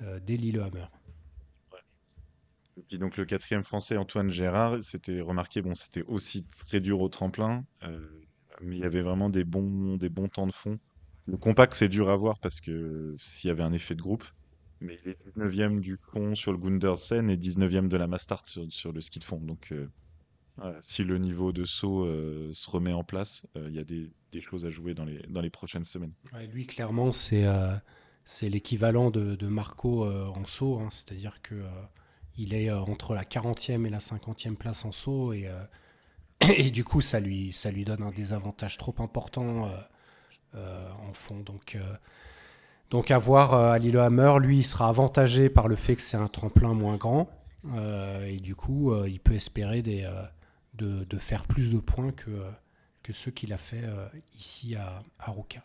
dès Lillehammer. et puis donc le quatrième français, Antoine Gérard, c'était remarqué, bon, c'était aussi très dur au tremplin, mais il y avait vraiment des bons temps de fond. Le compact, c'est dur à voir parce que s'il y avait un effet de groupe, mais il est 19e du fond sur le Gundersen et 19e de la Mastart sur le ski de fond. Donc, voilà, si le niveau de saut se remet en place, il y a des choses à jouer dans les prochaines semaines. Ouais, lui, clairement, c'est l'équivalent de Marco en saut, hein. C'est-à-dire que il est entre la 40e et la 50e place en saut et du coup ça lui donne un désavantage trop important en fond. Donc à voir à Lillehammer, lui il sera avantagé par le fait que c'est un tremplin moins grand et du coup il peut espérer de faire plus de points que ceux qu'il a fait ici à Ruka.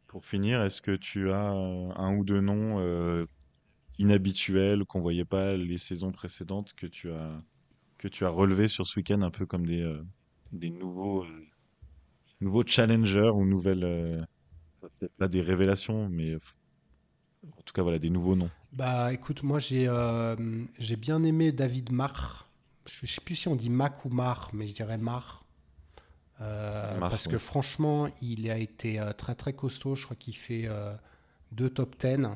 Pour finir, est-ce que tu as un ou deux noms inhabituels qu'on voyait pas les saisons précédentes que tu as relevés sur ce week-end un peu comme des nouveaux challengers ou nouvelles peut-être pas des révélations mais en tout cas voilà des nouveaux noms. Bah écoute, moi j'ai bien aimé David Marr. Je sais plus si on dit Mac ou Marr, mais je dirais Marr. Marc, Parce que ouais. franchement, il a été très très costaud. Je crois qu'il fait deux top 10.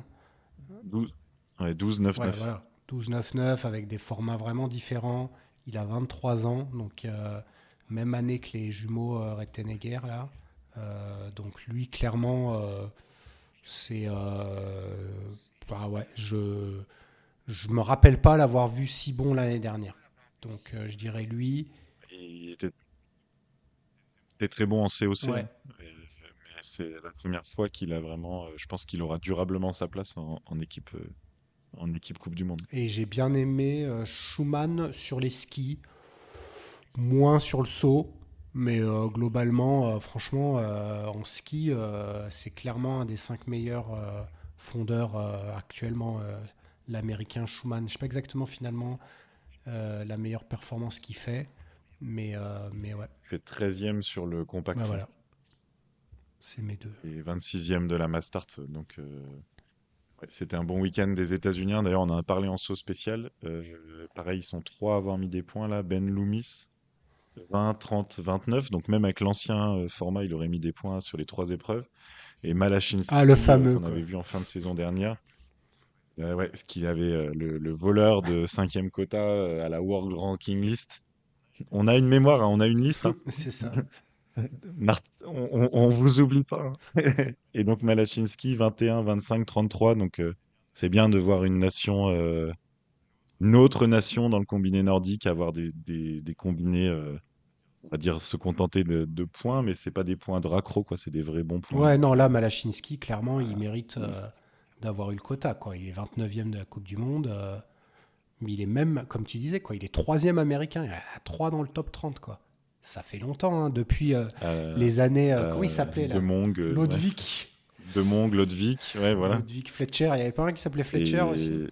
12, ouais, 12, 9, Ouais, 9. voilà. 12-9-9 avec des formats vraiment différents. Il a 23 ans, donc même année que les jumeaux Rettenegger là. Donc lui, clairement, c'est. Bah ouais, je me rappelle pas l'avoir vu si bon l'année dernière. Donc je dirais lui. Il était très bon en COC, Ouais. hein. Mais c'est la première fois qu'il a vraiment je pense qu'il aura durablement sa place en équipe Coupe du Monde. Et j'ai bien aimé Schumann sur les skis, moins sur le saut, mais globalement, franchement, en ski, c'est clairement un des 5 meilleurs fondeurs actuellement, l'américain Schumann. Je ne sais pas exactement finalement la meilleure performance qu'il fait, mais ouais. Il fait 13e sur le Ouais, compact voilà, c'est mes deux. et 26e de la Mastart. Donc, ouais, c'était un bon week-end des États-Unis. D'ailleurs, on en a parlé en saut spécial. Pareil, ils sont trois à avoir mis des points là. Ben Loomis, 20, 30, 29. Donc, même avec l'ancien format, il aurait mis des points sur les trois épreuves. Et Ah, le Malachinski, fameux, qu'on quoi. avait vu en fin de saison dernière. Ouais, ce qu'il avait le voleur de cinquième quota à la World Ranking List. On a une mémoire, hein, on a une liste, hein. C'est ça. On vous oublie pas, hein. Et donc Malachinski, 21, 25, 33. Donc c'est bien de voir une autre nation dans le combiné nordique avoir des combinés on va dire, se contenter de points, mais c'est pas des points de raccro, quoi. C'est des vrais bons points. Ouais, non, là, Malachinski, clairement, il mérite Mm. d'avoir eu le quota, quoi. Il est 29e de la Coupe du Monde. Mais il est même, comme tu disais, quoi, il est troisième américain. Il est à 3 dans le top 30, quoi. Ça fait longtemps, hein, depuis Euh, les années. Comment il s'appelait, de là? Mong, ouais. Ludwig. De Mong, Lodvig, ouais, voilà. Ludwig Fletcher. Il n'y avait pas un qui s'appelait Fletcher aussi?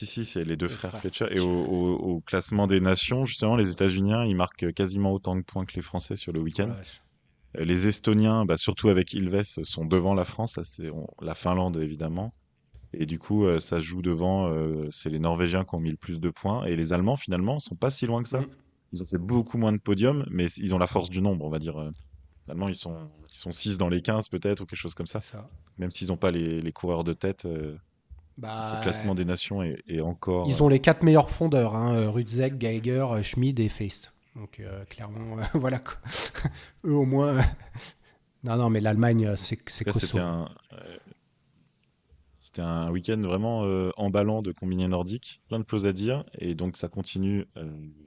Et si, c'est les deux Le frères frère Fletcher. Et Fletcher. au classement des nations, justement, les États-Unis, ils marquent quasiment autant de points que les Français sur le Oh la week-end. vache. Les Estoniens, bah, surtout avec Ilves, sont devant la France. Là, la Finlande, évidemment. Et du coup, ça se joue devant. C'est les Norvégiens qui ont mis le plus de points. Et les Allemands, finalement, sont pas si loin que ça. Mm, Ils ont fait beaucoup moins de podiums, mais ils ont la force du nombre, on va dire. Les Allemands, ils sont 6 dans les 15 peut-être, ou quelque chose comme c'est ça. ça. Même s'ils n'ont pas les coureurs de tête, le Bah, classement des nations est encore. ils ont les 4 meilleurs fondeurs, hein, Rudzek, Geiger, Schmid et Feist. Donc, clairement, voilà, quoi. Eux, au moins. Non, non, mais l'Allemagne, c'est Après, costaud. c'était un week-end vraiment emballant de combiné nordique, plein de choses à dire. Et donc, ça continue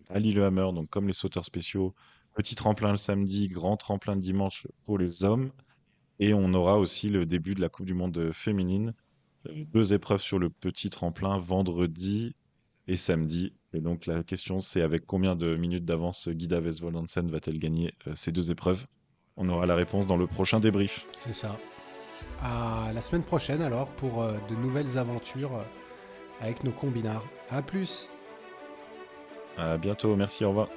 à Lillehammer, donc comme les sauteurs spéciaux. Petit tremplin le samedi, grand tremplin le dimanche pour les hommes. Et on aura aussi le début de la Coupe du Monde féminine. Deux épreuves sur le petit tremplin vendredi et samedi. Et donc la question, c'est avec combien de minutes d'avance Guida Westphal-Hansen va-t-elle gagner ces deux épreuves? On aura la réponse dans le prochain débrief. C'est ça. À la semaine prochaine, alors, pour de nouvelles aventures avec nos combinards. À plus! À bientôt, merci, au revoir.